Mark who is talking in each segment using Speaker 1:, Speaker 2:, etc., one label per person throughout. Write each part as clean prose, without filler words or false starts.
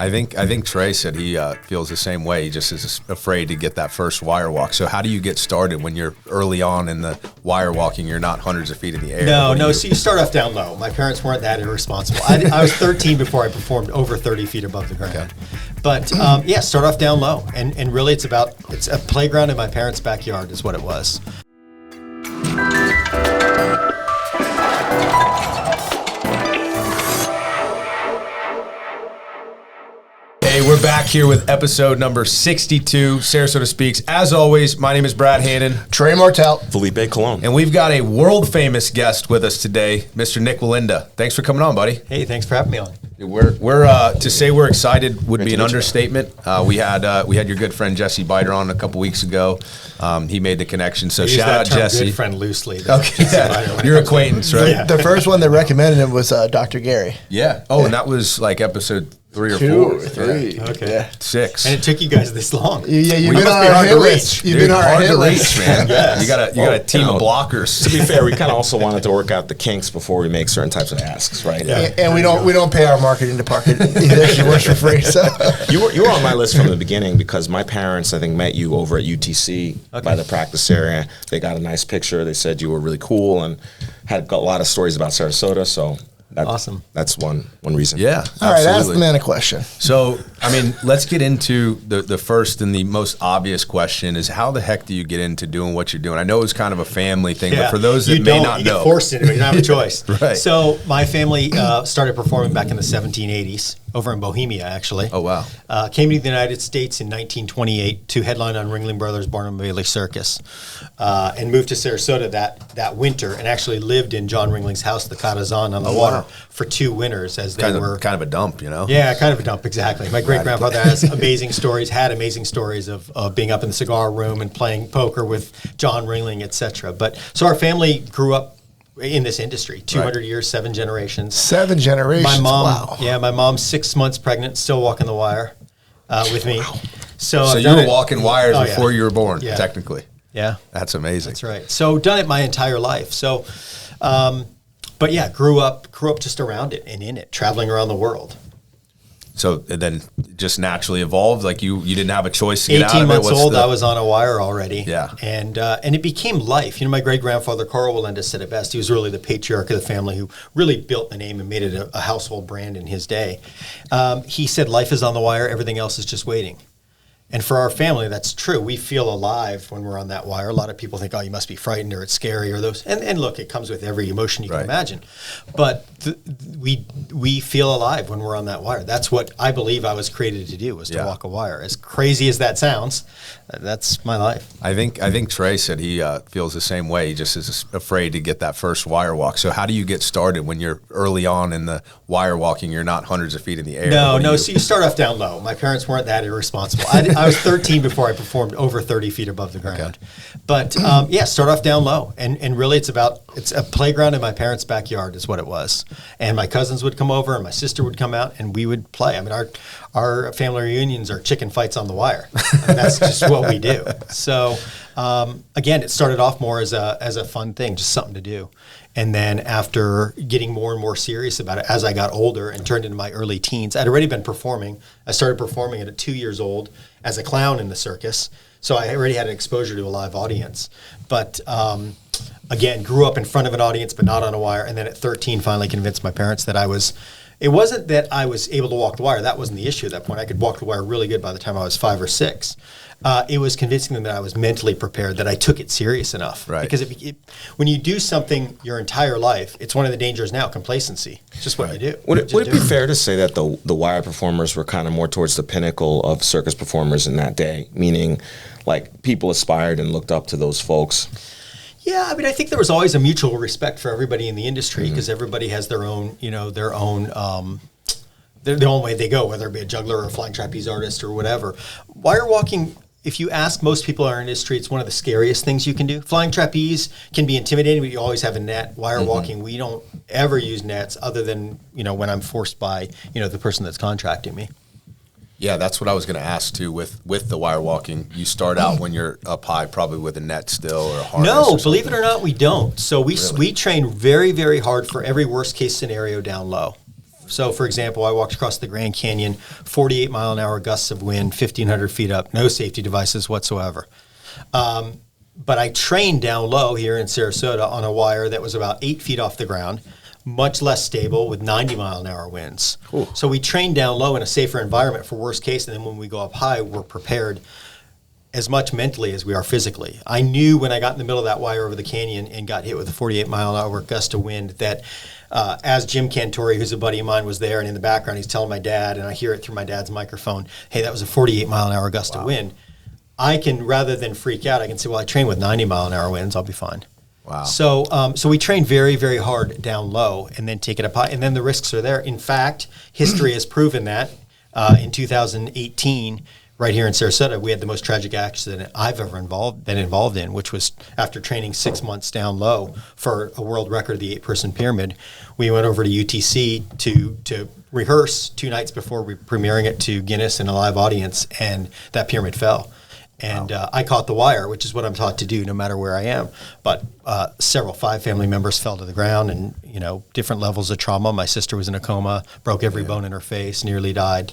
Speaker 1: I think Trey said he feels the same way. He just is afraid to get that first wire walk. So how do you get started when you're early on in the wire walking? You're not hundreds of feet in the air.
Speaker 2: No. So you start off down low. My parents weren't that irresponsible. I was 13 before I performed over 30 feet above the ground. Okay. But start off down low. And really it's a playground in my parents' backyard is what it was.
Speaker 1: Hey, we're back here with episode number 62, Sarasota Speaks. As always, my name is Brad Hannon.
Speaker 3: Trey Martel.
Speaker 4: Felipe Colon.
Speaker 1: And we've got a world-famous guest with us today, Mr. Nik Wallenda. Thanks for coming on, buddy.
Speaker 2: Hey, thanks for having me on.
Speaker 1: We're to say we're excited would be an understatement. We had your good friend Jesse Biter on a couple weeks ago. He made the connection. So shout out Jesse.
Speaker 2: Good friend loosely.
Speaker 1: Okay, your acquaintance, right?
Speaker 3: Yeah. The first one that recommended him was Dr. Gary.
Speaker 1: Yeah. Oh, and that was like episode 3 or 4.
Speaker 3: 3.
Speaker 2: Okay.
Speaker 3: Yeah.
Speaker 1: 6.
Speaker 2: And it took you guys this long.
Speaker 3: Yeah, you've been on our hit list. You've been on our hit list,
Speaker 1: man. Yes. You got a team of blockers.
Speaker 4: To be fair, we kind of also wanted to work out the kinks before we make certain types of asks, right?
Speaker 3: Yeah. And we don't pay our marketing department either. She works for free. So
Speaker 4: you were on my list from the beginning because my parents, I think, met you over at UTC by the practice area. They got a nice picture. They said you were really cool and had a lot of stories about Sarasota. So
Speaker 2: awesome.
Speaker 4: That's one reason.
Speaker 1: Yeah.
Speaker 3: All right, ask the man a question.
Speaker 1: So, I mean, let's get into the first and the most obvious question is how the heck do you get into doing what you're doing? I know it's kind of a family thing, but for those that may not know.
Speaker 2: You get forced into it. You don't have a choice.
Speaker 1: Right.
Speaker 2: So my family started performing back in the 1780s over in Bohemia, actually.
Speaker 1: Oh, wow.
Speaker 2: Came to the United States in 1928 to headline on Ringling Brothers' Barnum Bailey Circus and moved to Sarasota that winter and actually lived in John Ringling's house, the Catazan on the water, for 2 winters as they were.
Speaker 1: Kind of a dump, you know?
Speaker 2: Yeah, kind of a dump, exactly. My great-grandfather had amazing stories of being up in the cigar room and playing poker with John Ringling, etc. But so our family grew up in this industry, 200 years, 7 generations.
Speaker 3: 7 generations.
Speaker 2: My mom,
Speaker 3: wow.
Speaker 2: My mom's 6 months pregnant, still walking the wire with me.
Speaker 3: Wow.
Speaker 1: So you were walking wires before you were born, technically.
Speaker 2: Yeah,
Speaker 1: that's amazing.
Speaker 2: That's right. So done it my entire life. So, but yeah, grew up just around it and in it, traveling around the world.
Speaker 1: So then just naturally evolved, like you didn't have a choice to get out of it?
Speaker 2: 18 months old, I was on a wire already.
Speaker 1: Yeah.
Speaker 2: And it became life. You know, my great-grandfather, Carl Wallendas, said it best. He was really the patriarch of the family who really built the name and made it a household brand in his day. He said, life is on the wire, everything else is just waiting. And for our family, that's true. We feel alive when we're on that wire. A lot of people think, oh, you must be frightened or it's scary or those. And look, it comes with every emotion you can imagine. But we feel alive when we're on that wire. That's what I believe I was created to do, was to walk a wire. As crazy as that sounds, that's my life.
Speaker 1: I think Trey said he feels the same way. He just is afraid to get that first wire walk. So how do you get started when you're early on in the wire walking? You're not hundreds of feet in the air.
Speaker 2: No. So you start off down low. My parents weren't that irresponsible. I was 13 before I performed over 30 feet above the ground. Okay. But start off down low. And really it's a playground in my parents' backyard is what it was. And my cousins would come over and my sister would come out and we would play. I mean, our family reunions are chicken fights on the wire. That's just what we do. So again, it started off more as a fun thing, just something to do. And then after getting more and more serious about it, as I got older and turned into my early teens, I'd already been performing. I started performing at 2 years old as a clown in the circus. So I already had an exposure to a live audience. But again, grew up in front of an audience, but not on a wire. And then at 13, finally convinced my parents that it wasn't that I was able to walk the wire. That wasn't the issue at that point. I could walk the wire really good by the time I was 5 or 6. It was convincing them that I was mentally prepared, that I took it serious enough.
Speaker 1: Right.
Speaker 2: Because when you do something your entire life, it's one of the dangers now, complacency. It's just what you do.
Speaker 4: Would it be fair to say that the wire performers were kind of more towards the pinnacle of circus performers in that day, meaning like people aspired and looked up to those folks?
Speaker 2: Yeah, I mean, I think there was always a mutual respect for everybody in the industry because everybody has their own way they go, whether it be a juggler or a flying trapeze artist or whatever. Wire walking, if you ask most people in our industry, it's one of the scariest things you can do. Flying trapeze can be intimidating, but you always have a net. Wire walking, we don't ever use nets other than, when I'm forced by, the person that's contracting me.
Speaker 1: Yeah, that's what I was going to ask too. With the wire walking, you start out when you're up high, probably with a net still or a harness.
Speaker 2: No, believe it or not, we don't. So we train very, very hard for every worst case scenario down low. So, for example, I walked across the Grand Canyon, 48-mile-an-hour gusts of wind, 1,500 feet up, no safety devices whatsoever. But I trained down low here in Sarasota on a wire that was about 8 feet off the ground, much less stable with 90-mile-an-hour winds.
Speaker 1: Ooh.
Speaker 2: So we trained down low in a safer environment for worst case, and then when we go up high, we're prepared as much mentally as we are physically. I knew when I got in the middle of that wire over the canyon and got hit with a 48-mile-an-hour gust of wind that as Jim Cantori, who's a buddy of mine, was there, and in the background he's telling my dad, and I hear it through my dad's microphone, hey, that was a 48-mile-an-hour gust of wind. I can, rather than freak out, I can say, well, I train with 90-mile-an-hour winds, I'll be fine.
Speaker 1: Wow.
Speaker 2: So we train very, very hard down low and then take it up high, and then the risks are there. In fact, history has proven that in 2018, right here in Sarasota, we had the most tragic accident I've ever been involved in, which was after training 6 months down low for a world record of the 8-person pyramid. We went over to UTC to rehearse 2 nights before we premiering it to Guinness and a live audience, and that pyramid fell. And I caught the wire, which is what I'm taught to do no matter where I am. But 5 family members fell to the ground, and different levels of trauma. My sister was in a coma, broke every bone in her face, nearly died.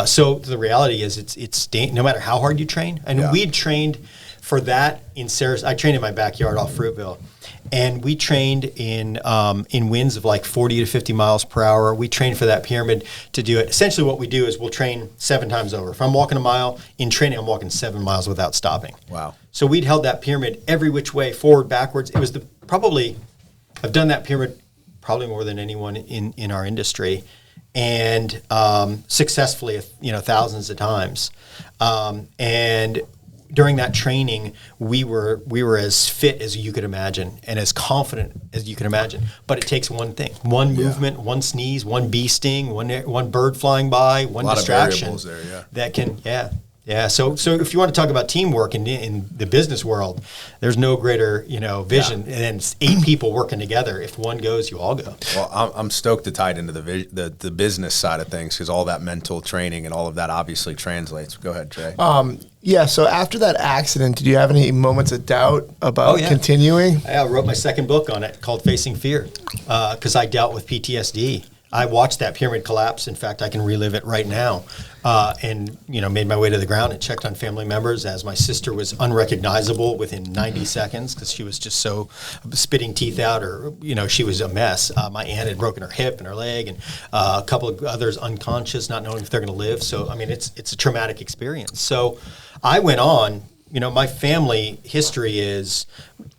Speaker 2: So the reality is, it's no matter how hard you train. And we'd trained for that in Sarasota. I trained in my backyard off Fruitville. And we trained in winds of like 40 to 50 miles per hour. We trained for that pyramid to do it. Essentially what we do is we'll train 7 times over. If I'm walking a mile, in training I'm walking 7 miles without stopping.
Speaker 1: Wow.
Speaker 2: So we'd held that pyramid every which way, forward, backwards. It was I've done that pyramid probably more than anyone in our industry, and successfully, thousands of times. And during that training, we were as fit as you could imagine and as confident as you could imagine. But it takes one thing, one movement, one sneeze, one bee sting, one bird flying by, one distraction. A lot of variables there, that can, So if you want to talk about teamwork in the business world, there's no greater vision than 8 people working together. If one goes, you all go.
Speaker 1: Well, I'm stoked to tie it into the business side of things, because all that mental training and all of that obviously translates. Go ahead, Trey.
Speaker 3: So after that accident, did you have any moments of doubt about continuing?
Speaker 2: I wrote my second book on it called Facing Fear, because I dealt with PTSD. I watched that pyramid collapse. In fact, I can relive it right now. And made my way to the ground and checked on family members as my sister was unrecognizable within 90 seconds because she was just so spitting teeth out, or she was a mess. My aunt had broken her hip and her leg, and a couple of others unconscious, not knowing if they're going to live. So it's a traumatic experience. So I went on. My family history is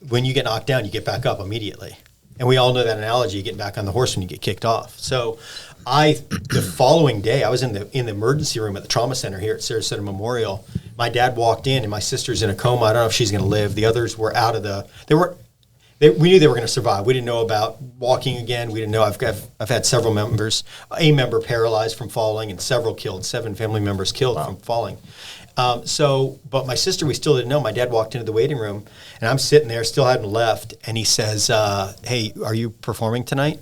Speaker 2: when you get knocked down, you get back up immediately. And we all know that analogy, you get back on the horse when you get kicked off. So the following day, I was in the emergency room at the trauma center here at Sarasota Memorial. My dad walked in, and my sister's in a coma. I don't know if she's going to live. The others were out of we knew they were going to survive. We didn't know about walking again. We didn't know. I've had several members, a member paralyzed from falling, and several killed, 7 family members killed from falling. But my sister, we still didn't know. My dad walked into the waiting room, and I'm sitting there, still hadn't left, and he says, hey, are you performing tonight?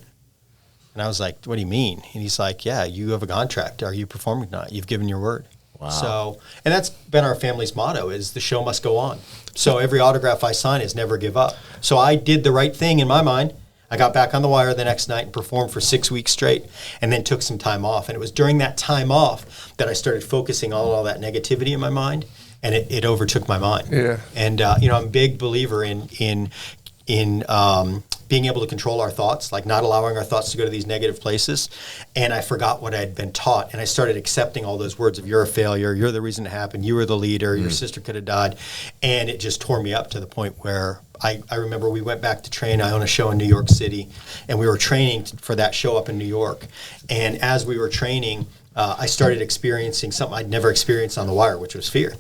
Speaker 2: And I was like, what do you mean? And he's like, yeah, you have a contract. Are you performing tonight? You've given your word.
Speaker 1: Wow.
Speaker 2: So, and that's been our family's motto, is the show must go on. So every autograph I sign is never give up. So I did the right thing in my mind. I got back on the wire the next night and performed for 6 weeks straight, and then took some time off. And it was during that time off that I started focusing on all that negativity in my mind, and it overtook my mind.
Speaker 3: Yeah.
Speaker 2: And I'm a big believer in being able to control our thoughts, like not allowing our thoughts to go to these negative places. And I forgot what I had been taught, and I started accepting all those words of you're a failure, you're the reason it happened, you were the leader, your sister could have died. And it just tore me up to the point where I remember we went back to train. I own a show in New York City, and we were training for that show up in New York. And as we were training, I started experiencing something I'd never experienced on the wire, which was fear.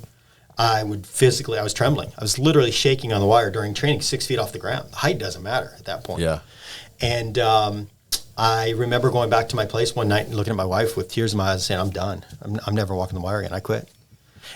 Speaker 2: I was trembling. I was literally shaking on the wire during training, 6 feet off the ground. The height doesn't matter at that point.
Speaker 1: Yeah.
Speaker 2: And I remember going back to my place one night and looking at my wife with tears in my eyes and saying, I'm done. I'm never walking the wire again. I quit.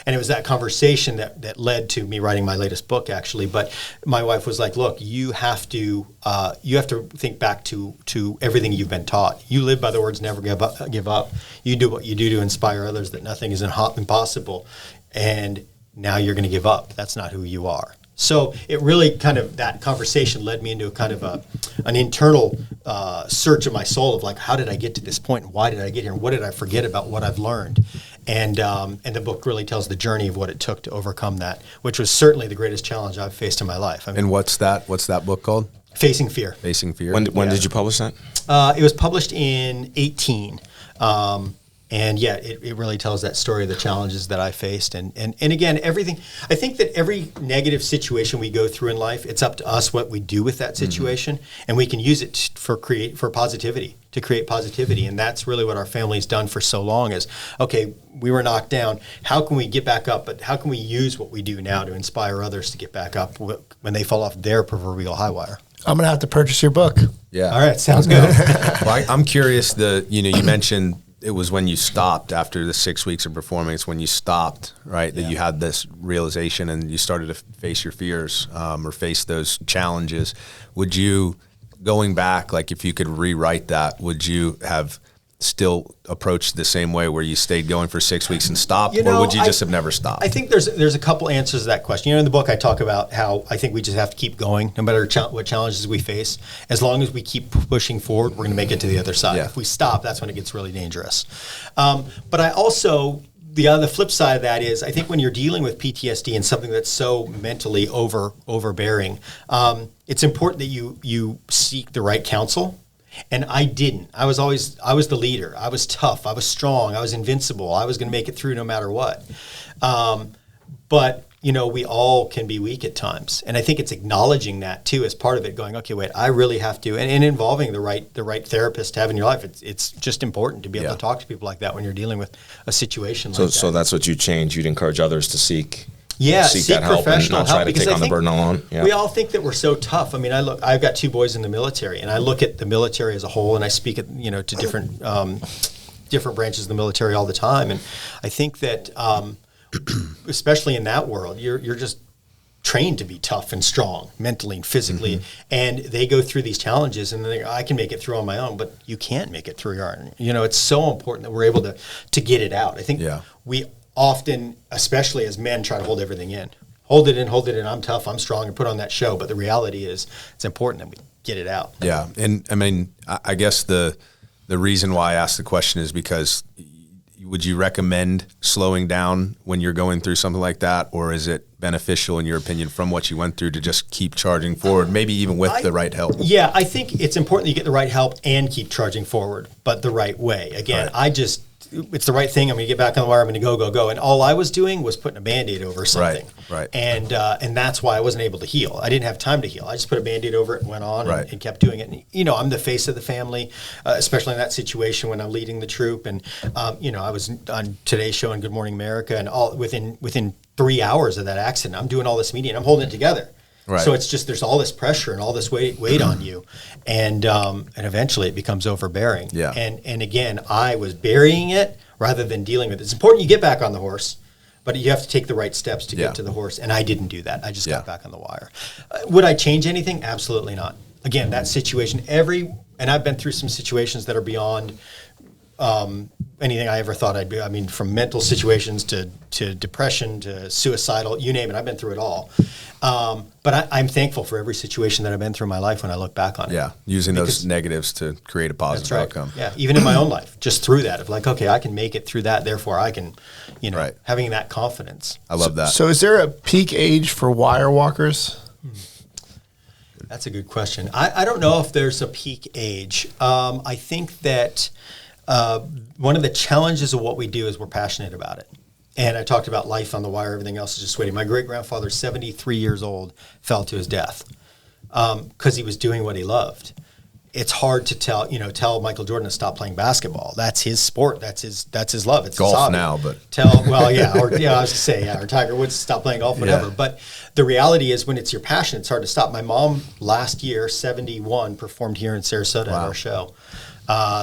Speaker 2: And it was that conversation that led to me writing my latest book, actually. But my wife was like, look, you have to think back to everything you've been taught. You live by the words never give up. You do what you do to inspire others, that nothing is impossible. And now you're going to give up. That's not who you are. So it really kind of, that conversation led me into a kind of an internal search of my soul of like, how did I get to this point? And why did I get here? And what did I forget about what I've learned? And the book really tells the journey of what it took to overcome that, which was certainly the greatest challenge I've faced in my life. I mean,
Speaker 1: And what's that book called?
Speaker 2: Facing Fear.
Speaker 1: Facing Fear.
Speaker 4: When did you publish that?
Speaker 2: It was published in 18. And yeah, it really tells that story of the challenges that I faced. And again, everything, I think that every negative situation we go through in life, it's up to us what we do with that situation. And we can use it for positivity, to create positivity. And that's really what our family's done for so long is, okay, we were knocked down. How can we get back up? But how can we use what we do now to inspire others to get back up when they fall off their proverbial high wire?
Speaker 3: I'm going to have to purchase your book.
Speaker 1: Yeah.
Speaker 2: All right. Sounds good.
Speaker 1: Well, I'm curious, you mentioned it was when you stopped after the 6 weeks of performing. It's when you stopped, right, that you had this realization and you started to face your fears or face those challenges. Would you, going back, like if you could rewrite that, would you have still approached the same way where you stayed going for 6 weeks and stopped, or would you just have never stopped?
Speaker 2: I think there's a couple answers to that question. In the book I talk about how I think we just have to keep going no matter what challenges we face. As long as we keep pushing forward, we're going to make it to the other side.
Speaker 1: Yeah.
Speaker 2: If we stop, that's when it gets really dangerous. But I also, the flip side of that is I think when you're dealing with PTSD and something that's so mentally overbearing, it's important that you seek the right counsel. And I didn't. I was the leader. I was tough. I was strong. I was invincible. I was going to make it through no matter what. But, we all can be weak at times. And I think it's acknowledging that too as part of it, going, okay, wait, I really have to, and involving the right therapist to have in your life. It's just important to be able to talk to people like that when you're dealing with a situation like that. So
Speaker 4: that's what you changed. You'd encourage others to seek
Speaker 2: seek
Speaker 4: that help and not try to take on the burden alone. Yeah.
Speaker 2: We all think that we're so tough. I mean, I've got 2 boys in the military, and I look at the military as a whole, and I speak at to different branches of the military all the time, and I think that especially in that world, you're just trained to be tough and strong mentally and physically, and they go through these challenges, and I can make it through on my own, but you can't make it through your own. It's so important that we're able to get it out. I think we often, especially as men, try to hold everything in. Hold it in, I'm tough, I'm strong, and put on that show. But the reality is it's important that we get it out.
Speaker 1: Yeah. And I mean, I guess the reason why I asked the question is because would you recommend slowing down when you're going through something like that? Or is it beneficial, in your opinion, from what you went through to just keep charging forward, maybe even with the right help?
Speaker 2: Yeah, I think it's important that you get the right help and keep charging forward, but the right way. Again, it's the right thing. I'm going to get back on the wire. I'm going to go. And all I was doing was putting a Band-Aid over something.
Speaker 1: Right.
Speaker 2: And that's why I wasn't able to heal. I didn't have time to heal. I just put a Band-Aid over it and went on and kept doing it. And, I'm the face of the family, especially in that situation when I'm leading the troop. And, I was on Today's Show and Good Morning America, and all within 3 hours of that accident, I'm doing all this media and I'm holding it together. Right. So it's just, there's all this pressure and all this weight on you, and eventually it becomes overbearing.
Speaker 1: Yeah.
Speaker 2: And again, I was burying it rather than dealing with it. It's important you get back on the horse, but you have to take the right steps to get to the horse. And I didn't do that. I just got back on the wire. Would I change anything? Absolutely not. Again, that situation, and I've been through some situations that are beyond anything I ever thought I'd be. I mean, from mental situations to depression to suicidal, you name it. I've been through it all. But I'm thankful for every situation that I've been through in my life when I look back on it.
Speaker 1: Yeah, using those negatives to create a positive outcome.
Speaker 2: Yeah, even in my own life, just through that, of like, okay, I can make it through that, therefore I can, having that confidence.
Speaker 1: I love that.
Speaker 3: So is there a peak age for wire walkers?
Speaker 2: That's a good question. I don't know if there's a peak age. I think that one of the challenges of what we do is we're passionate about it. And I talked about life on the wire, everything else is just waiting. My great-grandfather, 73 years old, fell to his death because he was doing what he loved. It's hard to tell Michael Jordan to stop playing basketball. That's his sport. That's his love. It's
Speaker 1: golf
Speaker 2: his hobby.
Speaker 1: now, but
Speaker 2: I was to say, or Tiger Woods stop playing golf, whatever. Yeah. But the reality is, when it's your passion, it's hard to stop. My mom last year, 71, performed here in Sarasota at our show.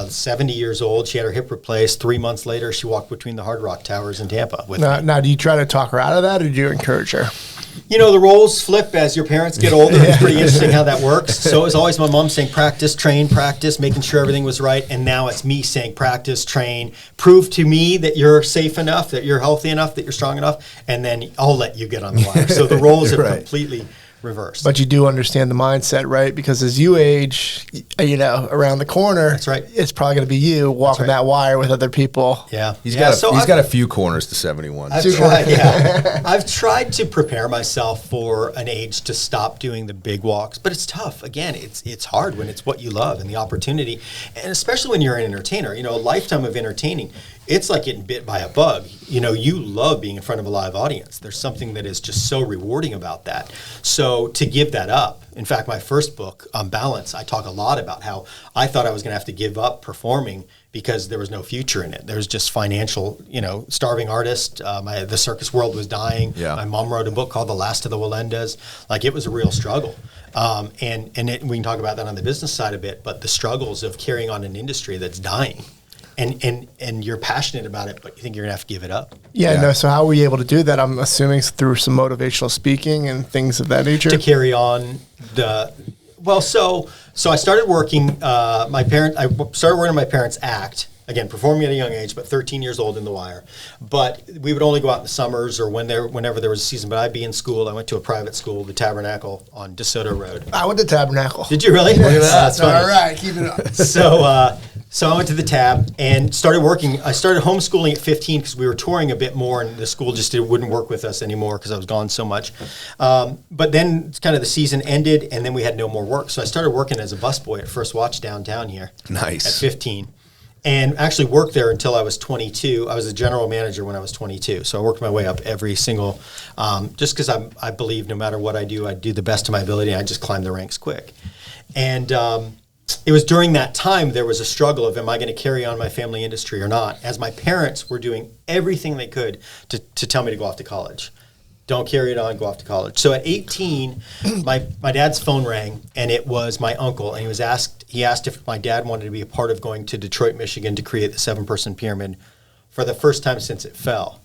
Speaker 2: 70 years old. She had her hip replaced. 3 months later, she walked between the Hard Rock Towers in Tampa with me.
Speaker 3: Now, do you try to talk her out of that, or do you encourage her?
Speaker 2: The roles flip as your parents get older. It's pretty interesting how that works. So it was always my mom saying, practice, train, practice, making sure everything was right. And now it's me saying, practice, train, prove to me that you're safe enough, that you're healthy enough, that you're strong enough, and then I'll let you get on the wire. So the roles have completely reversed.
Speaker 3: But you do understand the mindset, right? Because as you age, around the corner,
Speaker 2: that's right.
Speaker 3: It's probably going to be you walking that wire with other people.
Speaker 2: Yeah.
Speaker 1: He's got a few corners to 71.
Speaker 2: I've tried to prepare myself for an age to stop doing the big walks, but it's tough. Again, it's hard when it's what you love and the opportunity, and especially when you're an entertainer. A lifetime of entertaining, it's like getting bit by a bug. You love being in front of a live audience. There's something that is just so rewarding about that. So to give that up, in fact, my first book, On Balance, I talk a lot about how I thought I was going to have to give up performing because there was no future in it. There was just financial, starving artist. The circus world was dying.
Speaker 1: Yeah.
Speaker 2: My mom wrote a book called The Last of the Wallendas. It was a real struggle. We can talk about that on the business side a bit, but the struggles of carrying on an industry that's dying. And you're passionate about it, but you think you're going to have to give it up.
Speaker 3: Yeah, no. So how were you able to do that? I'm assuming through some motivational speaking and things of that nature.
Speaker 2: To carry on so I started working. I started working on my parents' act. Again, performing at a young age, but 13 years old in the wire. But we would only go out in the summers or whenever there was a season. But I'd be in school. I went to a private school, the Tabernacle on DeSoto Road.
Speaker 3: I went to Tabernacle.
Speaker 2: Did you really?
Speaker 3: Look at that.
Speaker 2: That's funny.
Speaker 3: All right, keep it up.
Speaker 2: So I went to the Tab and started working. I started homeschooling at 15 because we were touring a bit more, and the school just wouldn't work with us anymore because I was gone so much. But then kind of the season ended, and then we had no more work. So I started working as a busboy at First Watch downtown here.
Speaker 1: Nice.
Speaker 2: At 15. And actually worked there until I was 22. I was a general manager when I was 22. So I worked my way up every single, just because I believe no matter what I do the best to my ability, and I just climb the ranks quick. And it was during that time there was a struggle of, am I going to carry on my family industry or not? As my parents were doing everything they could to tell me to go off to college. Don't carry it on, go off to college. So at 18, my dad's phone rang, and it was my uncle, and he asked if my dad wanted to be a part of going to Detroit, Michigan to create the 7-person pyramid for the first time since it fell.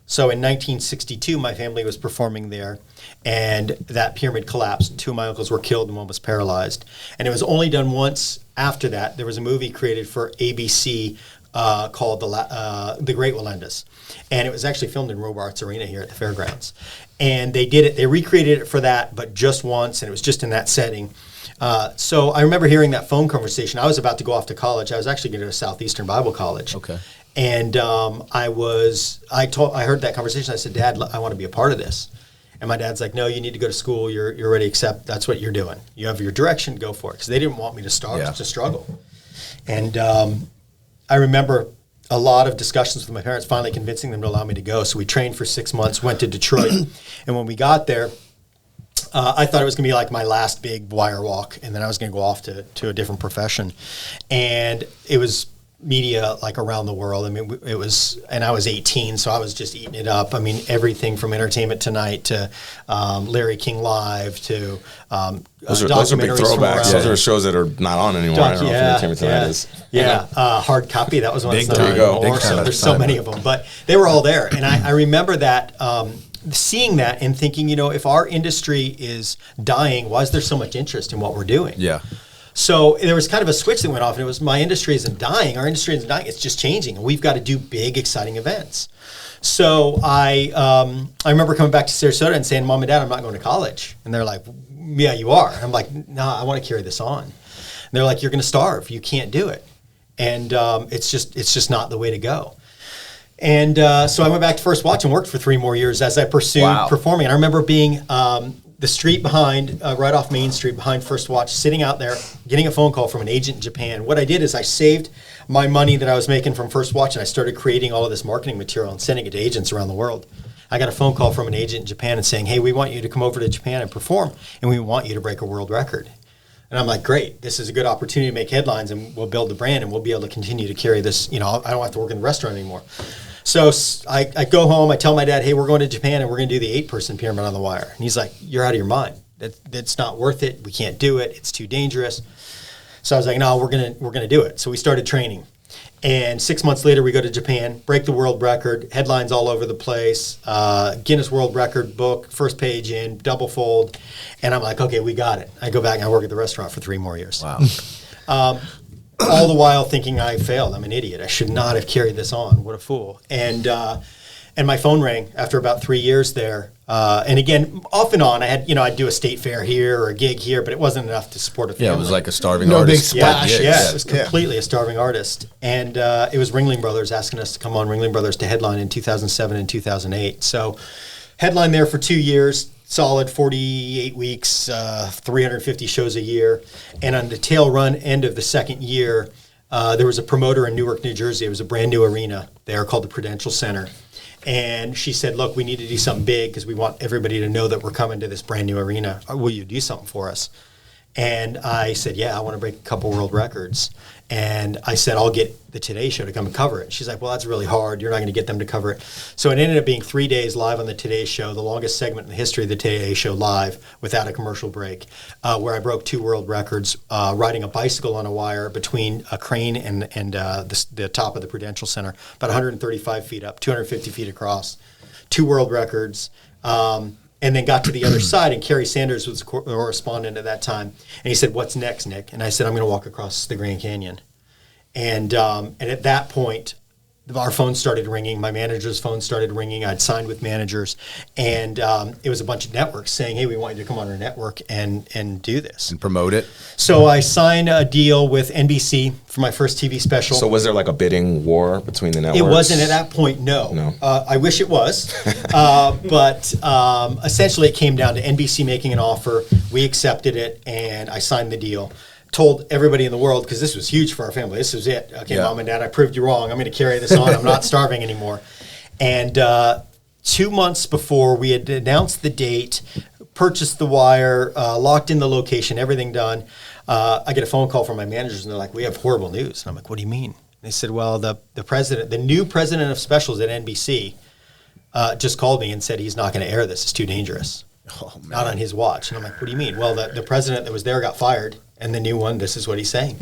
Speaker 2: So in 1962, my family was performing there, and that pyramid collapsed. 2 of my uncles were killed, and 1 was paralyzed. And it was only done once after that. There was a movie created for ABC called The Great Wallendas. And it was actually filmed in Robarts Arena here at the fairgrounds. And they did it. They recreated it for that, but just once, and it was just in that setting. So I remember hearing that phone conversation. I was about to go off to college. I was actually going to go to Southeastern Bible College.
Speaker 1: Okay.
Speaker 2: And I heard that conversation. I said, Dad, I want to be a part of this. And my dad's like, no, you need to go to school. You're ready to accept. That's what you're doing. You have your direction. Go for it. Because they didn't want me to struggle. And I remember a lot of discussions with my parents, finally convincing them to allow me to go. So we trained for 6 months, went to Detroit. And when we got there, I thought it was going to be like my last big wire walk, and then I was going to go off to a different profession. And it was media like around the world. I mean, it was, and I was 18, so I was just eating it up. I mean, everything from Entertainment Tonight to Larry King Live to
Speaker 4: those are big throwbacks. Those are shows that are not on anymore. I don't know if Entertainment Tonight is.
Speaker 2: Hard Copy. That was one.
Speaker 4: There you go.
Speaker 2: So there's so many of them, but they were all there, and I remember that. Seeing that and thinking, if our industry is dying, why is there so much interest in what we're doing?
Speaker 1: Yeah.
Speaker 2: So there was kind of a switch that went off, and it was, my industry isn't dying. Our industry isn't dying. It's just changing, and we've got to do big, exciting events. So I remember coming back to Sarasota and saying, Mom and Dad, I'm not going to college. And they're like, yeah, you are. And I'm like, no, I want to carry this on. And they're like, you're going to starve. You can't do it. And it's just not the way to go. And so I went back to First Watch and worked for 3 more years as I pursued performing. And I remember being the street behind, right off Main Street behind First Watch, sitting out there, getting a phone call from an agent in Japan. What I did is I saved my money that I was making from First Watch, and I started creating all of this marketing material and sending it to agents around the world. I got a phone call from an agent in Japan and saying, hey, we want you to come over to Japan and perform, and we want you to break a world record. And I'm like, great, this is a good opportunity to make headlines, and we'll build the brand, and we'll be able to continue to carry this. I don't have to work in the restaurant anymore. So I go home, I tell my dad, hey, we're going to Japan, and we're going to do the 8-person pyramid on the wire. And he's like, you're out of your mind. That's not worth it. We can't do it. It's too dangerous. So I was like, no, we're gonna do it. So we started training. And 6 months later, we go to Japan, break the world record, headlines all over the place, Guinness World Record book, first page in, double fold. And I'm like, okay, we got it. I go back and I work at the restaurant for 3 more years.
Speaker 1: Wow.
Speaker 2: All the while thinking I failed. I'm an idiot. I should not have carried this on. What a fool. And my phone rang after about 3 years there. And again, off and on, I had, I'd do a state fair here or a gig here, but it wasn't enough to support a family.
Speaker 1: Yeah, it was like a starving
Speaker 3: No big
Speaker 1: artist.
Speaker 3: splash.
Speaker 2: Yeah, it was completely a starving artist. And it was Ringling Brothers asking us to come on, Ringling Brothers to headline in 2007 and 2008. So headline there for 2 years, solid 48 weeks, 350 shows a year. And on the tail run end of the second year, there was a promoter in Newark, New Jersey. It was a brand new arena there called the Prudential Center. And she said, look, we need to do something big because we want everybody to know that we're coming to this brand new arena. Will you do something for us? And I said, yeah, I want to break a couple world records. And I said, I'll get the Today Show to come and cover it. She's like, well, that's really hard. You're not going to get them to cover it. So it ended up being 3 days live on the Today Show, the longest segment in the history of the Today Show live without a commercial break, where I broke 2 world records, riding a bicycle on a wire between a crane and the top of the Prudential Center, about 135 feet up, 250 feet across, 2 world records. And then got to the other side, and Kerry Sanders was the correspondent at that time. And he said, what's next, Nick? And I said, I'm going to walk across the Grand Canyon. And at that point, our phone started ringing. My manager's phone started ringing. I'd signed with managers. And it was a bunch of networks saying, hey, we want you to come on our network and do this.
Speaker 1: And promote it.
Speaker 2: So I signed a deal with NBC for my first TV special.
Speaker 4: So was there like a bidding war between the networks?
Speaker 2: It wasn't at that point, no. I wish it was. But essentially it came down to NBC making an offer. We accepted it, and I signed the deal. Told everybody in the world, because this was huge for our family. This was it. Okay, Mom and Dad, I proved you wrong. I'm going to carry this on. I'm not starving anymore. And 2 months before we had announced the date, purchased the wire, locked in the location, everything done, I get a phone call from my managers, and they're like, we have horrible news. And I'm like, what do you mean? They said, well, the new president of specials at NBC just called me and said he's not going to air this. It's too dangerous.
Speaker 1: Oh, man.
Speaker 2: Not on his watch. And I'm like, what do you mean? Well, the president that was there got fired, and the new one, this is what he's saying.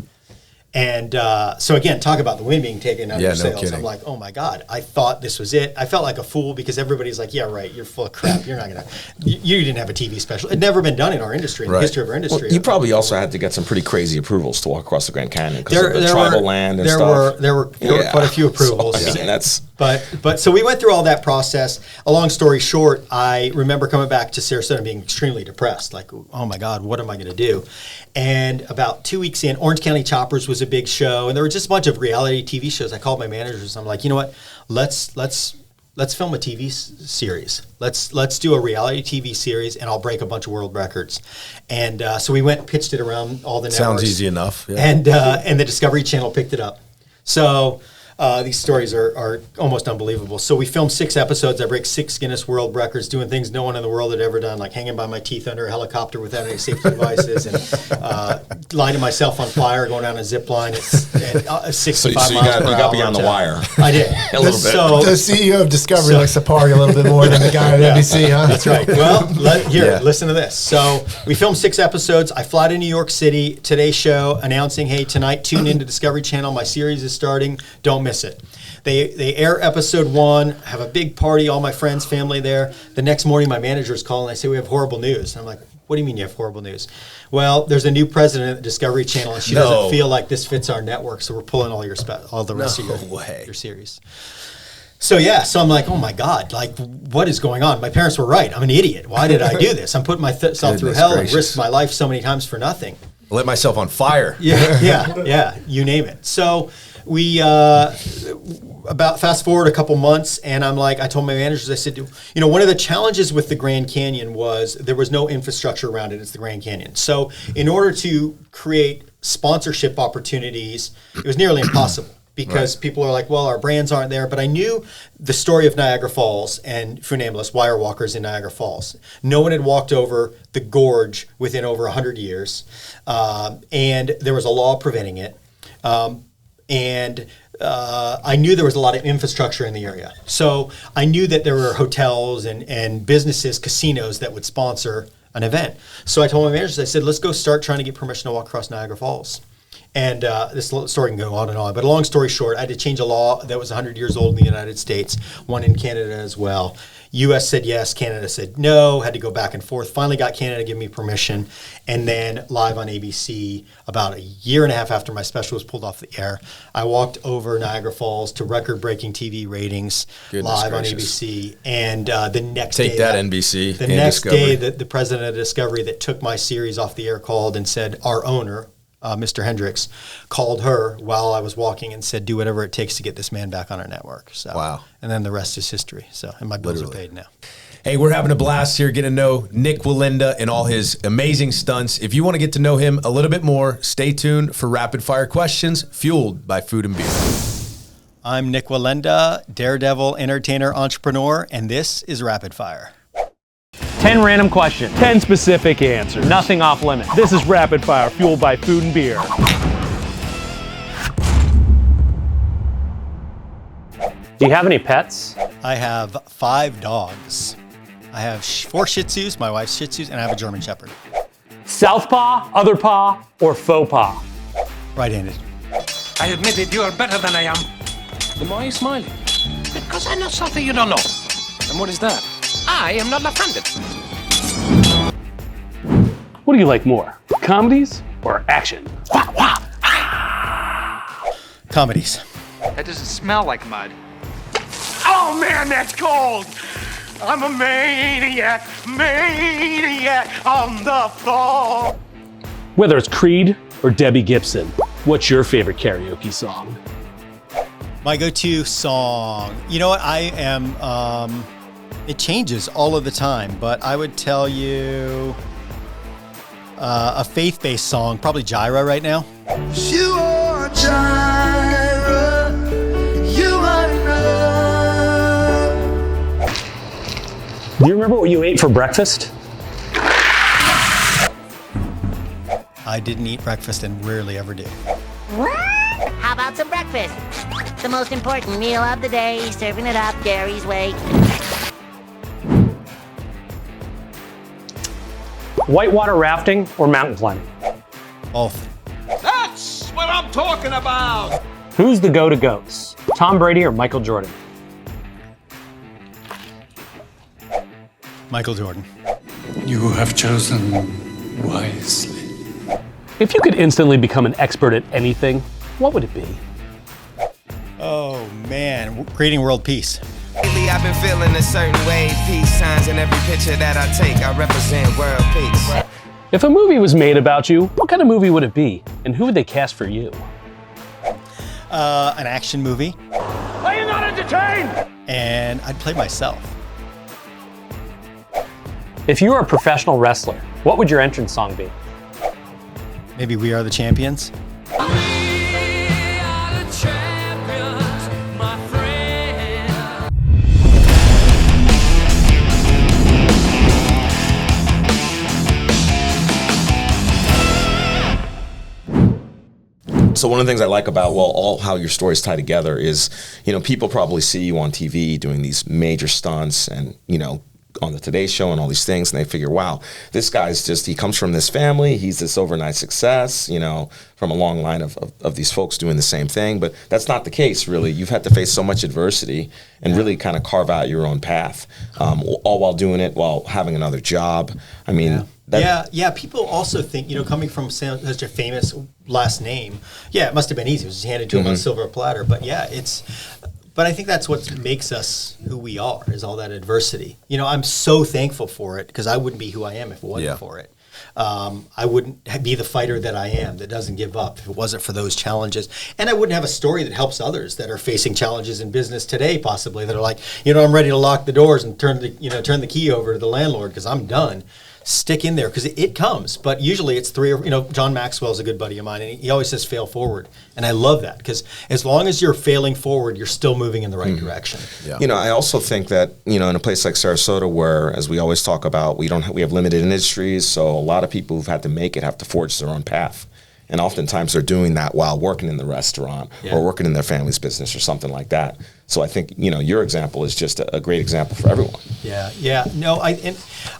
Speaker 2: And so again, talk about the wind being taken out of your sails.
Speaker 1: Kidding.
Speaker 2: I'm like, oh my God, I thought this was it. I felt like a fool because everybody's like, yeah, right, you're full of crap. You're not going to, you didn't have a TV special. It'd never been done in our industry, in the history of our industry.
Speaker 4: Well, you probably also had to get some pretty crazy approvals to walk across the Grand Canyon because of the tribal land and stuff.
Speaker 2: There were quite a few approvals.
Speaker 4: So, I mean, that's...
Speaker 2: But so we went through all that process. A long story short, I remember coming back to Sarasota and being extremely depressed. Like, oh my God, what am I going to do? And about 2 weeks in, Orange County Choppers was a big show, and there were just a bunch of reality TV shows. I called my managers. I'm like, you know what? Let's film a TV series. Let's do a reality TV series, and I'll break a bunch of world records. And so we went and pitched it around all the networks.
Speaker 1: Sounds easy enough. Yeah.
Speaker 2: And the Discovery Channel picked it up. So these stories are almost unbelievable. So we filmed 6 episodes. I break 6 Guinness World Records, doing things no one in the world had ever done, like hanging by my teeth under a helicopter without any safety devices, and lighting myself on fire, going down a zip line at 65 miles per hour.
Speaker 4: You got beyond the wire.
Speaker 2: I did.
Speaker 4: A little bit.
Speaker 2: So,
Speaker 3: the CEO of Discovery likes to party a little bit more than the guy at NBC, huh?
Speaker 2: That's right. Well, listen to this. So we filmed 6 episodes. I fly to New York City, Today Show, announcing, hey, tonight, tune into Discovery Channel. My series is starting. Don't miss it. They air episode 1, have a big party, all my friends, family there. The next morning, my managers call, and they say, we have horrible news. And I'm like, what do you mean you have horrible news? Well, there's a new president at Discovery Channel, and she doesn't feel like this fits our network, so we're pulling all the rest of your series. So I'm like, oh my God, like what is going on? My parents were right. I'm an idiot. Why did I do this? I'm putting myself through hell and risked my life so many times for nothing.
Speaker 1: Lit myself on fire.
Speaker 2: Yeah, you name it. So we about fast forward a couple months, and I'm like, I told my managers, I said, one of the challenges with the Grand Canyon was there was no infrastructure around it. It's the Grand Canyon. So in order to create sponsorship opportunities, it was nearly impossible. Because people are like, well, our brands aren't there. But I knew the story of Niagara Falls and funambulist wire walkers in Niagara Falls. No one had walked over the gorge within over 100 years. And there was a law preventing it. I knew there was a lot of infrastructure in the area. So I knew that there were hotels and businesses, casinos that would sponsor an event. So I told my managers, I said, let's go start trying to get permission to walk across Niagara Falls. And this story can go on and on. But a long story short, I had to change a law that was 100 years old in the United States, one in Canada as well. U.S. said yes, Canada said no, had to go back and forth. Finally got Canada to give me permission. And then live on ABC, about a year and a half after my special was pulled off the air, I walked over Niagara Falls to record-breaking TV ratings.
Speaker 1: Goodness
Speaker 2: live
Speaker 1: gracious.
Speaker 2: on ABC. And the next day...
Speaker 1: Take that, NBC.
Speaker 2: The
Speaker 1: and
Speaker 2: next
Speaker 1: Discovery.
Speaker 2: day, the president of Discovery that took my series off the air called and said, our owner... Mr. Hendricks called her while I was walking and said, do whatever it takes to get this man back on our network. So,
Speaker 1: wow.
Speaker 2: And then the rest is history. So, and my bills are paid now.
Speaker 1: Hey, we're having a blast here getting to know Nik Wallenda and all his amazing stunts. If you want to get to know him a little bit more, stay tuned for rapid fire questions fueled by food and beer.
Speaker 2: I'm Nik Wallenda, Daredevil, entertainer, entrepreneur, and this is Rapid Fire.
Speaker 5: 10 random questions, 10 specific answers, nothing off limit. This is Rapid Fire, fueled by food and beer. Do you have any pets?
Speaker 2: I have 5 dogs. I have 4 Shih Tzus, my wife's Shih Tzus, and I have a German Shepherd.
Speaker 5: Southpaw, other paw, or faux paw?
Speaker 2: Right-handed.
Speaker 6: I admit it, you are better than I am. Then why are you smiling? Because I know something you don't know. And what is that? I am not left-handed.
Speaker 5: What do you like more, comedies or action?
Speaker 2: Comedies.
Speaker 7: That doesn't smell like mud.
Speaker 6: Oh man, that's cold! I'm a maniac on the floor.
Speaker 5: Whether it's Creed or Debbie Gibson, what's your favorite karaoke song?
Speaker 2: My go-to song. You know what? I am... it changes all of the time, but I would tell you a faith-based song, probably Gyra right now.
Speaker 8: You are Gyra, you are enough.
Speaker 5: Do you remember what you ate for breakfast?
Speaker 2: I didn't eat breakfast and rarely ever do.
Speaker 9: How about some breakfast? The most important meal of the day, serving it up Gary's way.
Speaker 5: Whitewater rafting or mountain climbing?
Speaker 2: Both.
Speaker 6: That's what I'm talking about!
Speaker 5: Who's the go-to-goats? Tom Brady or Michael Jordan?
Speaker 2: Michael Jordan.
Speaker 10: You have chosen wisely.
Speaker 5: If you could instantly become an expert at anything, what would it be?
Speaker 2: Oh man, creating world peace.
Speaker 11: Lately I've been feeling a certain way. Peace signs in every picture that I take. I represent world peace.
Speaker 5: If a movie was made about you, what kind of movie would it be? And who would they cast for you?
Speaker 2: An action movie.
Speaker 6: Are you not entertained?
Speaker 2: And I'd play myself.
Speaker 5: If you were a professional wrestler, what would your entrance song be?
Speaker 2: Maybe We Are the Champions.
Speaker 4: So one of the things I like about, well, all how your stories tie together is, you know, people probably see you on TV doing these major stunts and, you know, on the Today Show and all these things, and they figure, wow, this guy's just, he comes from this family, he's this overnight success, you know, from a long line of these folks doing the same thing. But that's not the case, really. You've had to face so much adversity and really kind of carve out your own path, all while doing it, while having another job. I mean...
Speaker 2: Yeah. People also think, you know, coming from such a famous last name, it must have been easy. It was just handed to him on a silver platter. But but I think that's what makes us who we are, is all that adversity. You know, I'm so thankful for it because I wouldn't be who I am if it wasn't for it. I wouldn't be the fighter that I am that doesn't give up if it wasn't for those challenges. And I wouldn't have a story that helps others that are facing challenges in business today, possibly, that are like, you know, I'm ready to lock the doors and turn the key over to the landlord because I'm done. Stick in there because it comes, but usually it's John Maxwell's a good buddy of mine, and he always says fail forward, and I love that because as long as you're failing forward, you're still moving in the right direction.
Speaker 4: You know, I also think that, you know, in a place like Sarasota, where, as we always talk about, we have limited industries, so a lot of people who've had to make it have to forge their own path. And oftentimes they're doing that while working in the restaurant or working in their family's business or something like that. So I think, you know, your example is just a great example for everyone.
Speaker 2: Yeah. No, I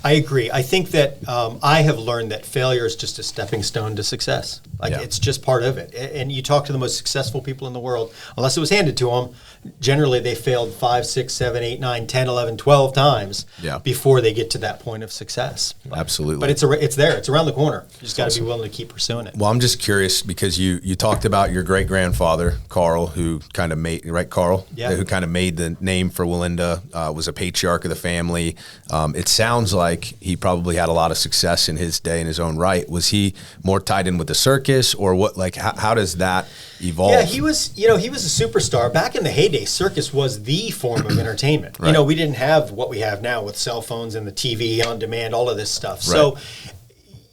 Speaker 2: agree. I think that I have learned that failure is just a stepping stone to success. It's just part of it. And you talk to the most successful people in the world, unless it was handed to them, generally they failed 5, 6, 7, 8, 9, 10, 11, 12 times before they get to that point of success.
Speaker 1: Absolutely.
Speaker 2: But it's there. It's around the corner. You just got to be willing to keep pursuing it.
Speaker 1: Well, I'm just curious because you talked about your great-grandfather, Carl, who kind of made, right, Carl?
Speaker 2: Yeah.
Speaker 1: Who kind of made the name for Wallenda, was a patriarch of the family. It sounds like he probably had a lot of success in his day in his own right. Was he more tied in with the circus, or what? Like, how does that evolve?
Speaker 2: Yeah, he was a superstar. Back in the heyday, circus was the form of entertainment.
Speaker 1: Right.
Speaker 2: We didn't have what we have now with cell phones and the TV on demand, all of this stuff.
Speaker 1: Right.
Speaker 2: So,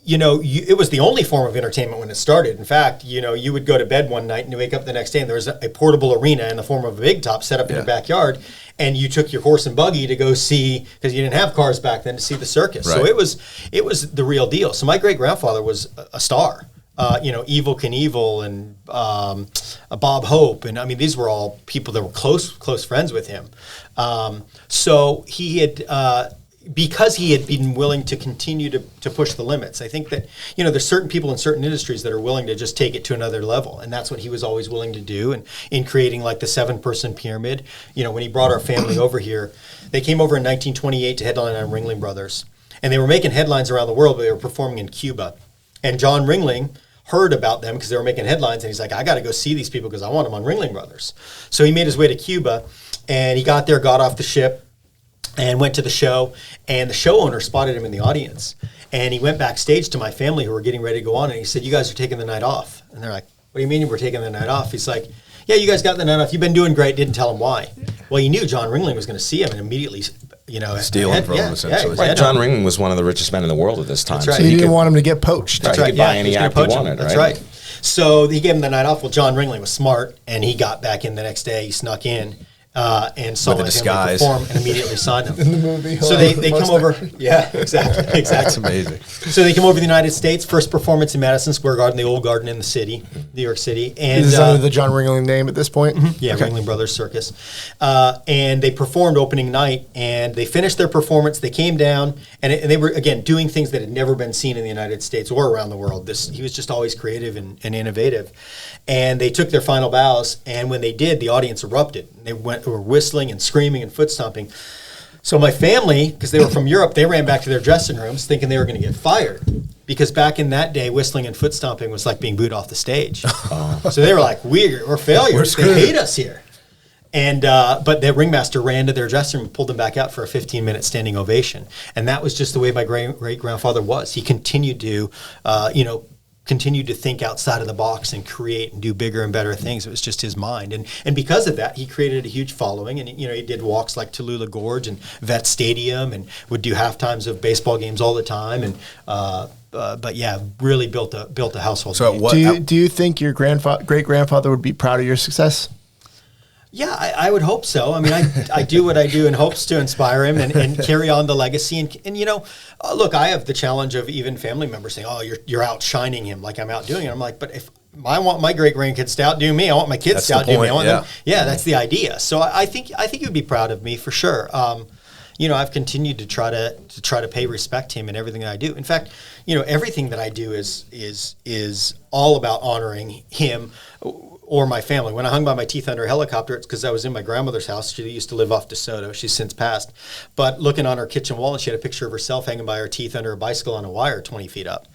Speaker 2: it was the only form of entertainment when it started. In fact, you would go to bed one night and you wake up the next day and there was a portable arena in the form of a big top set up in your backyard, and you took your horse and buggy to go see, because you didn't have cars back then, to see the circus.
Speaker 1: Right.
Speaker 2: So it was the real deal. So my great-grandfather was a star. Evil Knievel and Bob Hope, and I mean these were all people that were close friends with him. So he had, because he had been willing to continue to push the limits. I think that there's certain people in certain industries that are willing to just take it to another level, and that's what he was always willing to do. And in creating like the 7-person pyramid, when he brought our family over here, they came over in 1928 to headline on Ringling Brothers, and they were making headlines around the world. But they were performing in Cuba, and John Ringling heard about them because they were making headlines, and he's like, I got to go see these people because I want them on Ringling Brothers. So he made his way to Cuba, and he got there, got off the ship, and went to the show, and the show owner spotted him in the audience, and he went backstage to my family who were getting ready to go on, and he said, you guys are taking the night off. And they're like, what do you mean we're taking the night off? He's like, yeah, you guys got the night off. You've been doing great. Didn't tell him why. Well, he knew John Ringling was going to see him and immediately,
Speaker 1: stealing from him, essentially.
Speaker 4: Right. John Ringling was one of the richest men in the world at this time.
Speaker 2: That's right.
Speaker 3: So he didn't want him to get poached.
Speaker 4: Right. He could buy any act he wanted,
Speaker 2: That's right. So he gave him the night off. Well, John Ringling was smart, and he got back in the next day. He snuck in and saw my family perform and immediately signed him.
Speaker 3: In the movie.
Speaker 2: So they come over. Yeah, exactly.
Speaker 1: That's amazing.
Speaker 2: So they come over to the United States. First performance in Madison Square Garden, the old garden in the city, New York City. And
Speaker 3: this is under the John Ringling name at this point?
Speaker 2: Mm-hmm. Yeah, okay. Ringling Brothers Circus. And they performed opening night, and they finished their performance. They came down, and they were, again, doing things that had never been seen in the United States or around the world. He was just always creative and innovative. And they took their final bows, and when they did, the audience erupted. They were whistling and screaming and foot stomping. So my family, because they were from Europe, they ran back to their dressing rooms thinking they were going to get fired. Because back in that day, whistling and foot stomping was like being booed off the stage. So they were like, we're failures. They hate us here. And but the ringmaster ran to their dressing room and pulled them back out for a 15-minute standing ovation. And that was just the way my great-grandfather was. He continued to, continued to think outside of the box and create and do bigger and better things. It was just his mind. And because of that, he created a huge following. And, he did walks like Tallulah Gorge and Vet Stadium and would do halftimes of baseball games all the time. And, but yeah, really built a household.
Speaker 1: So
Speaker 3: do you think your great-grandfather would be proud of your success?
Speaker 2: Yeah, I would hope so. I mean, I do what I do in hopes to inspire him and carry on the legacy. And look, I have the challenge of even family members saying, "Oh, you're outshining him," like I'm outdoing it. I'm like, but if I want my great grandkids to outdo me, I want my kids to outdo me. I want them. Yeah, that's the idea. So I think he would be proud of me for sure. I've continued to try to pay respect to him in everything that I do. In fact, everything that I do is all about honoring him or my family. When I hung by my teeth under a helicopter, it's because I was in my grandmother's house. She used to live off DeSoto. She's since passed. But looking on her kitchen wall, and she had a picture of herself hanging by her teeth under a bicycle on a wire 20 feet up.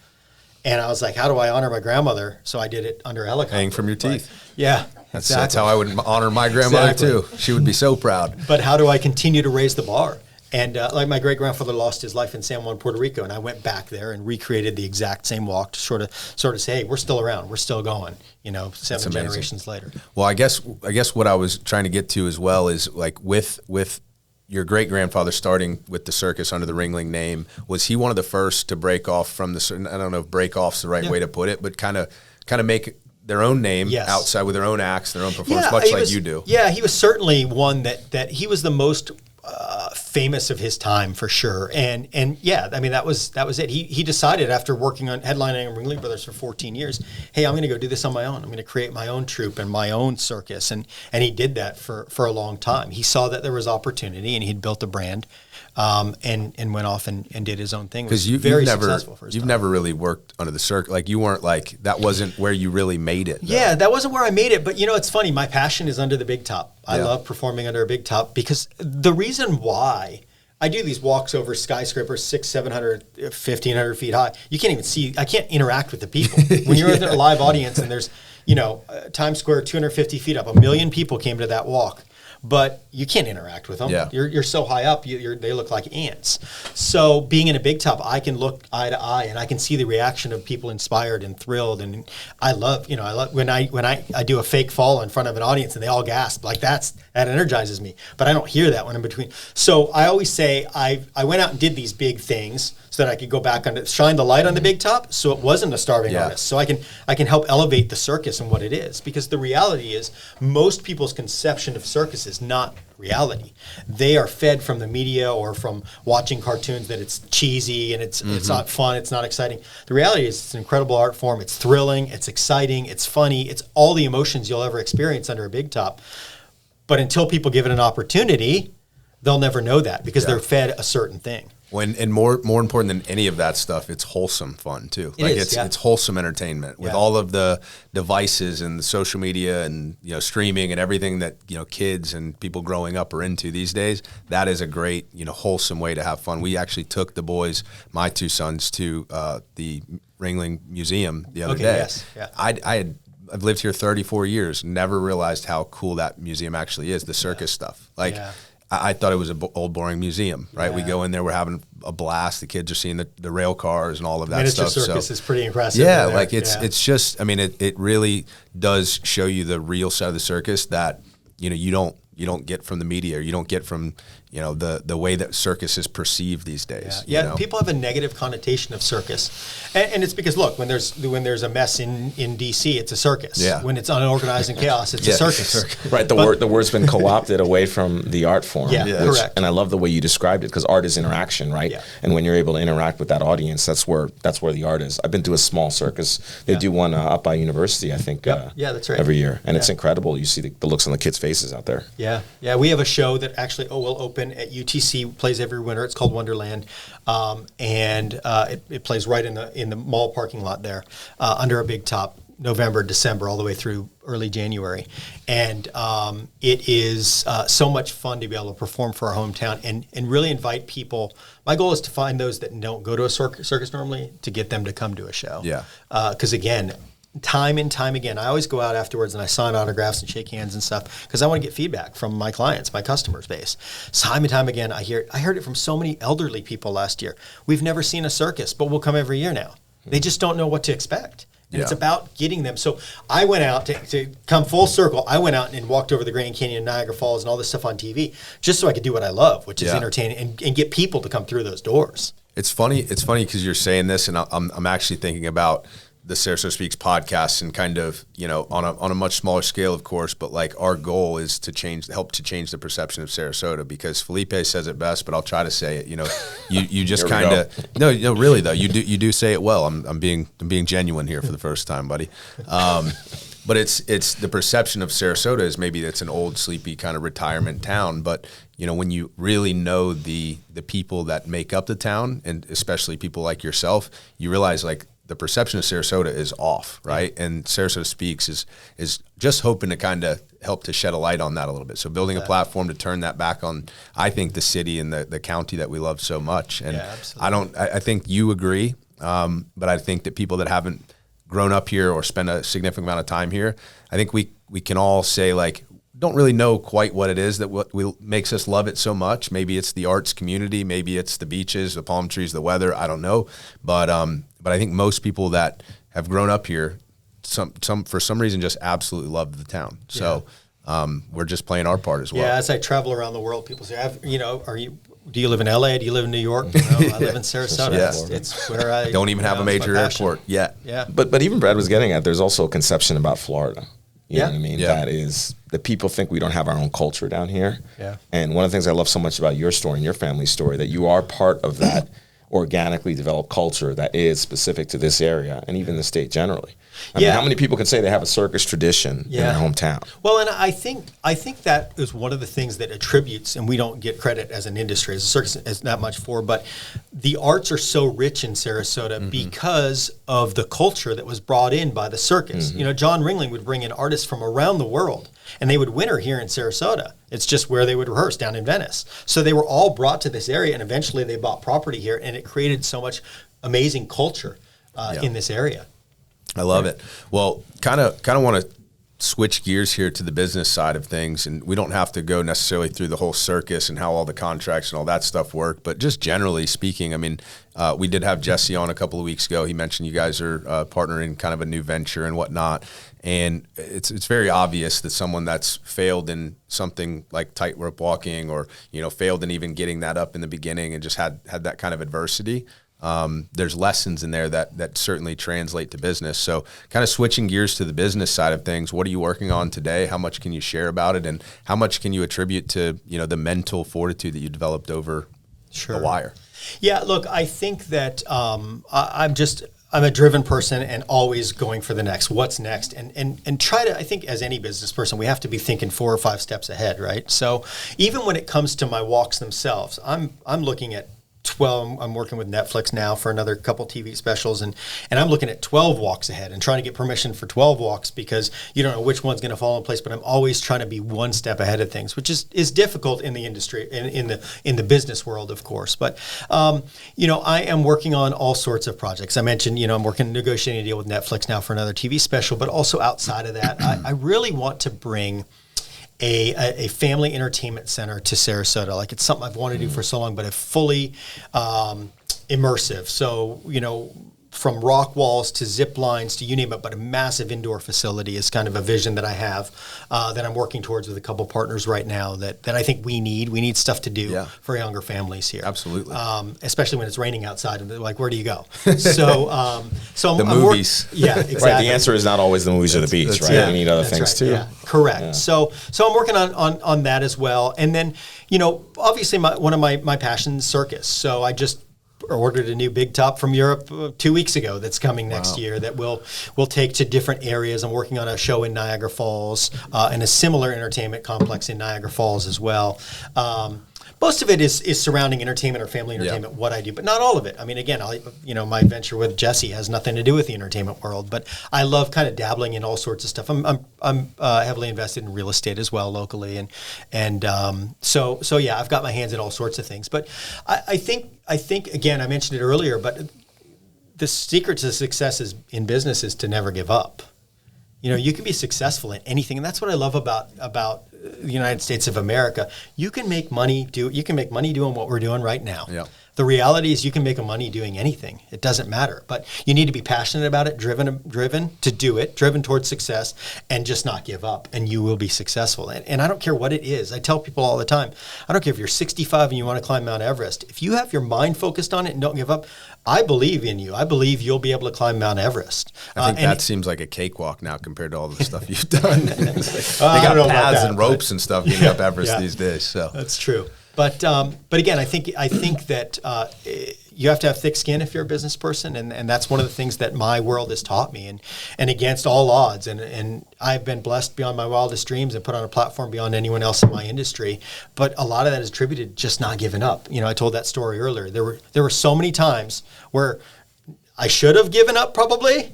Speaker 2: And I was like, how do I honor my grandmother? So I did it under a helicopter.
Speaker 1: Hang from your teeth.
Speaker 2: Yeah,
Speaker 1: That's how I would honor my grandmother too. She would be so proud.
Speaker 2: But how do I continue to raise the bar? And like my great-grandfather lost his life in San Juan, Puerto Rico, and I went back there and recreated the exact same walk to sort of say, hey, we're still around, we're still going, 7 generations later.
Speaker 1: Well, I guess what I was trying to get to as well is like with your great-grandfather starting with the circus under the Ringling name, was he one of the first to break off from the, I don't know if break off's the right way to put it, but kind of make their own name outside with their own acts, their own performance, much like you do.
Speaker 2: Yeah, he was certainly one that he was the most famous of his time for sure. And yeah, I mean, that was it. He decided after working on headlining on Ringling Brothers for 14 years, hey, I'm going to go do this on my own. I'm going to create my own troupe and my own circus. And he did that for a long time. He saw that there was opportunity, and he'd built a brand, and went off and did his own thing.
Speaker 1: Because you've never really worked under the circuit. Like, you weren't like, that wasn't where you really made it. Though.
Speaker 2: Yeah, that wasn't where I made it. But it's funny. My passion is under the big top. I love performing under a big top, because the reason why I do these walks over skyscrapers 600, 700, 1,500 feet high, you can't even see. I can't interact with the people. When you're in a live audience and there's, Times Square 250 feet up, 1 million people came to that walk. But you can't interact with them. Yeah. You're so high up, they look like ants. So being in a big top, I can look eye to eye, and I can see the reaction of people inspired and thrilled. And I love when I do a fake fall in front of an audience and they all gasp, like that energizes me. But I don't hear that when I'm between. So I always say I went out and did these big things so that I could go back and shine the light on the big top, so it wasn't a starving artist. So I can help elevate the circus and what it is, because the reality is most people's conception of circus is not reality. They are fed from the media or from watching cartoons that it's cheesy and it's not fun, it's not exciting. The reality is it's an incredible art form. It's thrilling, it's exciting, it's funny, it's all the emotions you'll ever experience under a big top. But until people give it an opportunity, they'll never know that, because they're fed a certain thing.
Speaker 1: And more important than any of that stuff, it's wholesome fun too. It's wholesome entertainment with all of the devices and the social media and streaming and everything that kids and people growing up are into these days. That is a great wholesome way to have fun. We actually took the boys, my two sons, to the Ringling Museum the other day.
Speaker 2: Yes. Yeah.
Speaker 1: I've lived here 34 years, never realized how cool that museum actually is. The circus stuff, I thought it was an old, boring museum, right? Yeah. We go in there, we're having a blast. The kids are seeing the rail cars and all of that stuff.
Speaker 2: Miniature circus is pretty impressive.
Speaker 1: Yeah, it's just, it really does show you the real side of the circus that, you don't get from the media, or you don't get from, the way that circus is perceived these days.
Speaker 2: Yeah, people have a negative connotation of circus. And it's because, look, when there's a mess in DC, it's a circus.
Speaker 1: Yeah.
Speaker 2: When it's unorganized and chaos, it's a circus.
Speaker 4: Right, the word's been co-opted away from the art form.
Speaker 2: Yeah, correct.
Speaker 4: And I love the way you described it, because art is interaction, right? Yeah. And when you're able to interact with that audience, that's where the art is. I've been to a small circus. They do one up by University, I think,
Speaker 2: that's right.
Speaker 4: every year. And it's incredible. You see the looks on the kids' faces out there.
Speaker 2: Yeah, we have a show that actually will open at UTC, plays every winter. It's called Wonderland, and it plays right in the mall parking lot there, under a big top, November, December, all the way through early January. And it is so much fun to be able to perform for our hometown and really invite people. My goal is to find those that don't go to a circus normally, to get them to come to a show.
Speaker 1: Yeah.
Speaker 2: Because again, time and time again, I always go out afterwards and I sign autographs and shake hands and stuff, because I want to get feedback from my clients, my customers base. Time and time again, I heard it from so many elderly people last year. We've never seen a circus, but we'll come every year now. They just don't know what to expect. And it's about getting them. So I went out to come full circle. I went out and walked over the Grand Canyon and Niagara Falls and all this stuff on TV, just so I could do what I love, which is entertain and get people to come through those doors.
Speaker 1: It's funny because you're saying this, and I'm actually thinking about the Sarasota SpeaX podcast, and kind of, on a much smaller scale, of course, but like our goal is to help change the perception of Sarasota, because Felipe says it best, but I'll try to say it. You just kind of no, really though, you do say it well. I'm being genuine here for the first time, buddy. But it's the perception of Sarasota is maybe it's an old, sleepy kind of retirement town, but when you really know the people that make up the town, and especially people like yourself, you realize like the perception of Sarasota is off, right? And Sarasota SpeaX is just hoping to kind of help to shed a light on that a little bit. So building a platform to turn that back on, I think, the city and the county that we love so much. And I think you agree, but I think that people that haven't grown up here or spent a significant amount of time here, I think we can all say, like, don't really know quite what it is that makes us love it so much. Maybe it's the arts community, maybe it's the beaches, the palm trees, the weather, I don't know. But I think most people that have grown up here, some for some reason just absolutely love the town. So we're just playing our part as well.
Speaker 2: Yeah, as I travel around the world, people say, do you live in LA? Do you live in New York? No, I live in Sarasota.
Speaker 1: Yeah.
Speaker 2: It's where I
Speaker 1: don't even have a major airport yet.
Speaker 2: Yeah.
Speaker 4: But even Brad was getting at, there's also a conception about Florida. You know what I mean?
Speaker 1: Yeah.
Speaker 4: That is, the people think we don't have our own culture down here.
Speaker 2: Yeah.
Speaker 4: And one of the things I love so much about your story and your family's story, that you are part of that organically developed culture that is specific to this area and even the state generally. I mean, how many people can say they have a circus tradition in their hometown?
Speaker 2: Well, and I think that is one of the things that attributes, and we don't get credit as an industry, as a circus is not much for, but the arts are so rich in Sarasota because of the culture that was brought in by the circus. You know, John Ringling would bring in artists from around the world, and they would winter here in Sarasota. It's just where they would rehearse, down in Venice. So they were all brought to this area, and eventually they bought property here, and it created so much amazing culture in this area.
Speaker 1: I love it. Well, kind of want to switch gears here to the business side of things, and we don't have to go necessarily through the whole circus and how all the contracts and all that stuff work, but just generally speaking, I mean, we did have Jesse on a couple of weeks ago. He mentioned you guys are partnering kind of a new venture and whatnot, and it's very obvious that someone that's failed in something like tightrope walking, or failed in even getting that up in the beginning and just had that kind of adversity. There's lessons in there that certainly translate to business. So kind of switching gears to the business side of things, what are you working on today? How much can you share about it? And how much can you attribute to, the mental fortitude that you developed over the wire?
Speaker 2: Yeah, look, I think that I'm a driven person and always going for the next. What's next? And try to, I think as any business person, we have to be thinking 4 or 5 steps ahead, right? So even when it comes to my walks themselves, I'm looking at 12. I'm working with Netflix now for another couple TV specials, and I'm looking at 12 walks ahead and trying to get permission for 12 walks, because you don't know which one's going to fall in place. But I'm always trying to be one step ahead of things, which is difficult in the industry, in the business world, of course. But I am working on all sorts of projects. I mentioned, I'm negotiating a deal with Netflix now for another TV special, but also outside of that, I really want to bring a family entertainment center to Sarasota. Like, it's something I've wanted to do for so long, but a fully immersive. So, from rock walls to zip lines to you name it, but a massive indoor facility is kind of a vision that I have that I'm working towards with a couple partners right now that I think we need. We need stuff to do for younger families here.
Speaker 1: Absolutely.
Speaker 2: Especially when it's raining outside and they're like, where do you go? So
Speaker 1: the movies.
Speaker 2: Yeah, exactly.
Speaker 4: Right, the answer is not always the movies or the beach, right?
Speaker 2: Yeah,
Speaker 4: we need other things too.
Speaker 2: Yeah, correct. Yeah. So I'm working on that as well. And then, obviously one of my passions, circus. So I just ordered a new big top from Europe 2 weeks ago that's coming next year that we'll take to different areas. I'm working on a show in Niagara Falls and a similar entertainment complex in Niagara Falls as well. Most of it is surrounding entertainment or family entertainment, what I do, but not all of it. I mean, again, my venture with Jesse has nothing to do with the entertainment world, but I love kind of dabbling in all sorts of stuff. I'm heavily invested in real estate as well locally, and so yeah, I've got my hands in all sorts of things. But I think again, I mentioned it earlier, but the secret to success in business is to never give up. You can be successful in anything, and that's what I love about the United States of America. You can make money doing what we're doing right now.
Speaker 1: Yeah.
Speaker 2: The reality is you can make money doing anything. It doesn't matter, but you need to be passionate about it, driven to do it, driven towards success, and just not give up, and you will be successful. And I don't care what it is. I tell people all the time, I don't care if you're 65 and you want to climb Mount Everest. If you have your mind focused on it and don't give up, I believe in you. I believe you'll be able to climb Mount Everest.
Speaker 1: I think that seems like a cakewalk now compared to all the stuff you've done. They got paths and ropes and stuff getting up Everest these days. So
Speaker 2: that's true. But again, I think that you have to have thick skin if you're a business person, and that's one of the things that my world has taught me. And against all odds, and I've been blessed beyond my wildest dreams and put on a platform beyond anyone else in my industry. But a lot of that is attributed to just not giving up. I told that story earlier. There were so many times where I should have given up, probably.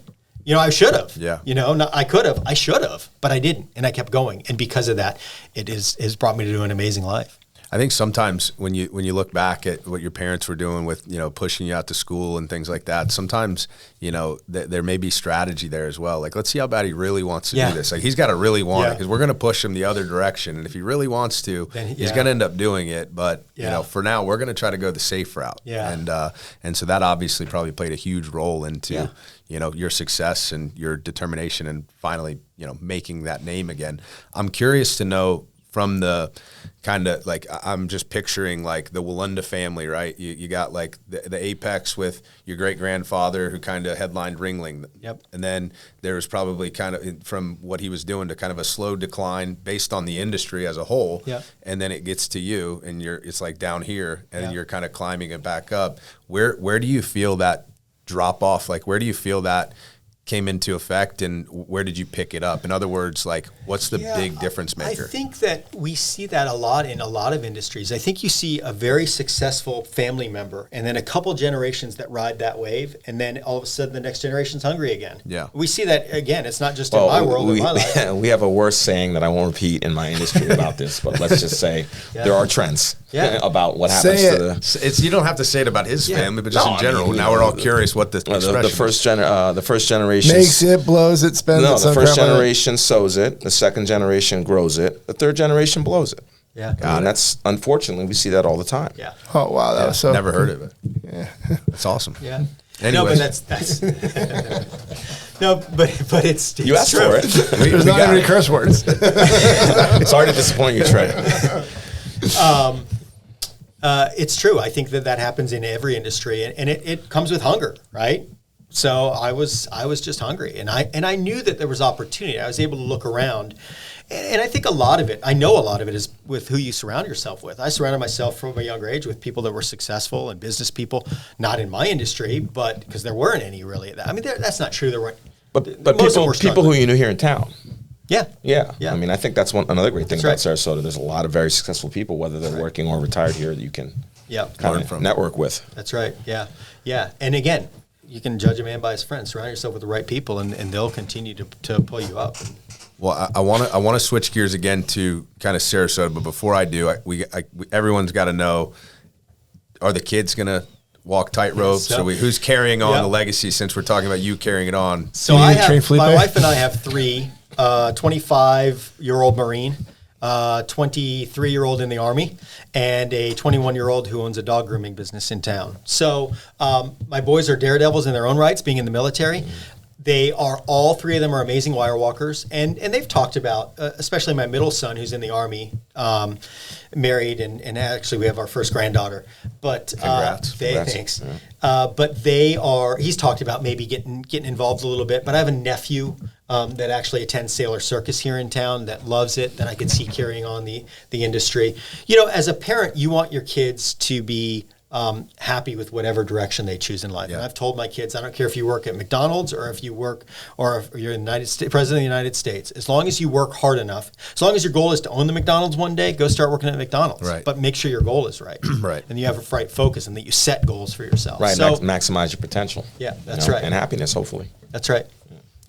Speaker 2: I should have.
Speaker 1: Yeah.
Speaker 2: I could have. I should have, but I didn't, and I kept going. And because of that, it has brought me to an amazing life.
Speaker 1: I think sometimes when you look back at what your parents were doing with pushing you out to school and things like that, sometimes there may be strategy there as well. Like, let's see how bad he really wants to do this. Like, he's got to really want it, because we're going to push him the other direction. And if he really wants to, he's going to end up doing it. But for now, we're going to try to go the safe route.
Speaker 2: Yeah.
Speaker 1: And so that obviously probably played a huge role into your success and your determination and finally making that name again. I'm curious to know, from the kind of like, I'm just picturing like the Wallenda family, right? You got like the apex with your great grandfather who kind of headlined Ringling.
Speaker 2: Yep.
Speaker 1: And then there was probably kind of from what he was doing to kind of a slow decline based on the industry as a whole.
Speaker 2: Yep.
Speaker 1: And then it gets to you and it's like down here and then you're kind of climbing it back up. Where do you feel that drop off? Like, where do you feel that came into effect, and where did you pick it up? In other words, like, what's the big difference maker?
Speaker 2: I think that we see that a lot in a lot of industries. I think you see a very successful family member and then a couple generations that ride that wave, and then all of a sudden the next generation's hungry again.
Speaker 1: Yeah.
Speaker 2: We see that again. It's not just in my world, in my life.
Speaker 4: We have a worse saying that I won't repeat in my industry about this, but let's just say there are trends about what happens to the...
Speaker 1: You don't have to say it about his family, but just in general. Now we're all curious what the expression
Speaker 4: the first generation
Speaker 3: makes it, blows it, spends it.
Speaker 4: No, the first generation sows it. The second generation grows it. The third generation blows it.
Speaker 2: Yeah,
Speaker 4: and that's unfortunately we see that all the time.
Speaker 2: Yeah.
Speaker 3: Oh wow, that was so.
Speaker 1: Never heard of it.
Speaker 3: Yeah,
Speaker 1: that's awesome.
Speaker 2: Yeah.
Speaker 1: Anyways.
Speaker 2: No, but that's no, but it's
Speaker 4: you asked
Speaker 2: true.
Speaker 4: for it.
Speaker 3: There's not any curse words.
Speaker 4: Sorry to disappoint you, Trey.
Speaker 2: It's true. I think that happens in every industry, and it comes with hunger, right? So I was just hungry, and I knew that there was opportunity. I was able to look around, and I think a lot of it is with who you surround yourself with. I surrounded myself from a younger age with people that were successful and business people, not in my industry, but because there weren't any really. I mean, that's not true. There weren't,
Speaker 4: but people who you knew here in town.
Speaker 2: Yeah.
Speaker 4: I mean, I think that's another great thing about Sarasota. There's a lot of very successful people, whether they're working or retired here, that you can kind of network with.
Speaker 2: That's right. Yeah. And again, you can judge a man by his friends. Surround yourself with the right people, and they'll continue to pull you up.
Speaker 1: Well, I want to switch gears again to kind of Sarasota, but before I do, everyone's got to know: are the kids gonna walk tightrope? So who's carrying on the legacy? Since we're talking about you carrying it on,
Speaker 2: so my wife and I have three: 25-year-old Marine, 23-year-old in the Army, and a 21-year-old who owns a dog grooming business in town. So my boys are daredevils in their own rights, being in the military. They are, all three of them are amazing wire walkers, and they've talked about, especially my middle son who's in the Army, married, and actually we have our first granddaughter. But
Speaker 1: Congrats.
Speaker 2: Thanks.
Speaker 4: Yeah.
Speaker 2: But he's talked about maybe getting involved a little bit. But I have a nephew that actually attends Sailor Circus here in town that loves it, that I could see carrying on the industry. You know, as a parent, you want your kids to be happy with whatever direction they choose in life. Yeah. And I've told my kids, I don't care if you work at McDonald's or if you're president of the United States, as long as you work hard enough, as long as your goal is to own the McDonald's one day, go start working at McDonald's.
Speaker 1: Right.
Speaker 2: But make sure your goal is right.
Speaker 1: Right.
Speaker 2: And you have a right focus and that you set goals for yourself.
Speaker 4: Right.
Speaker 2: So,
Speaker 4: maximize your potential.
Speaker 2: Yeah, that's right.
Speaker 4: And happiness, hopefully.
Speaker 2: That's right.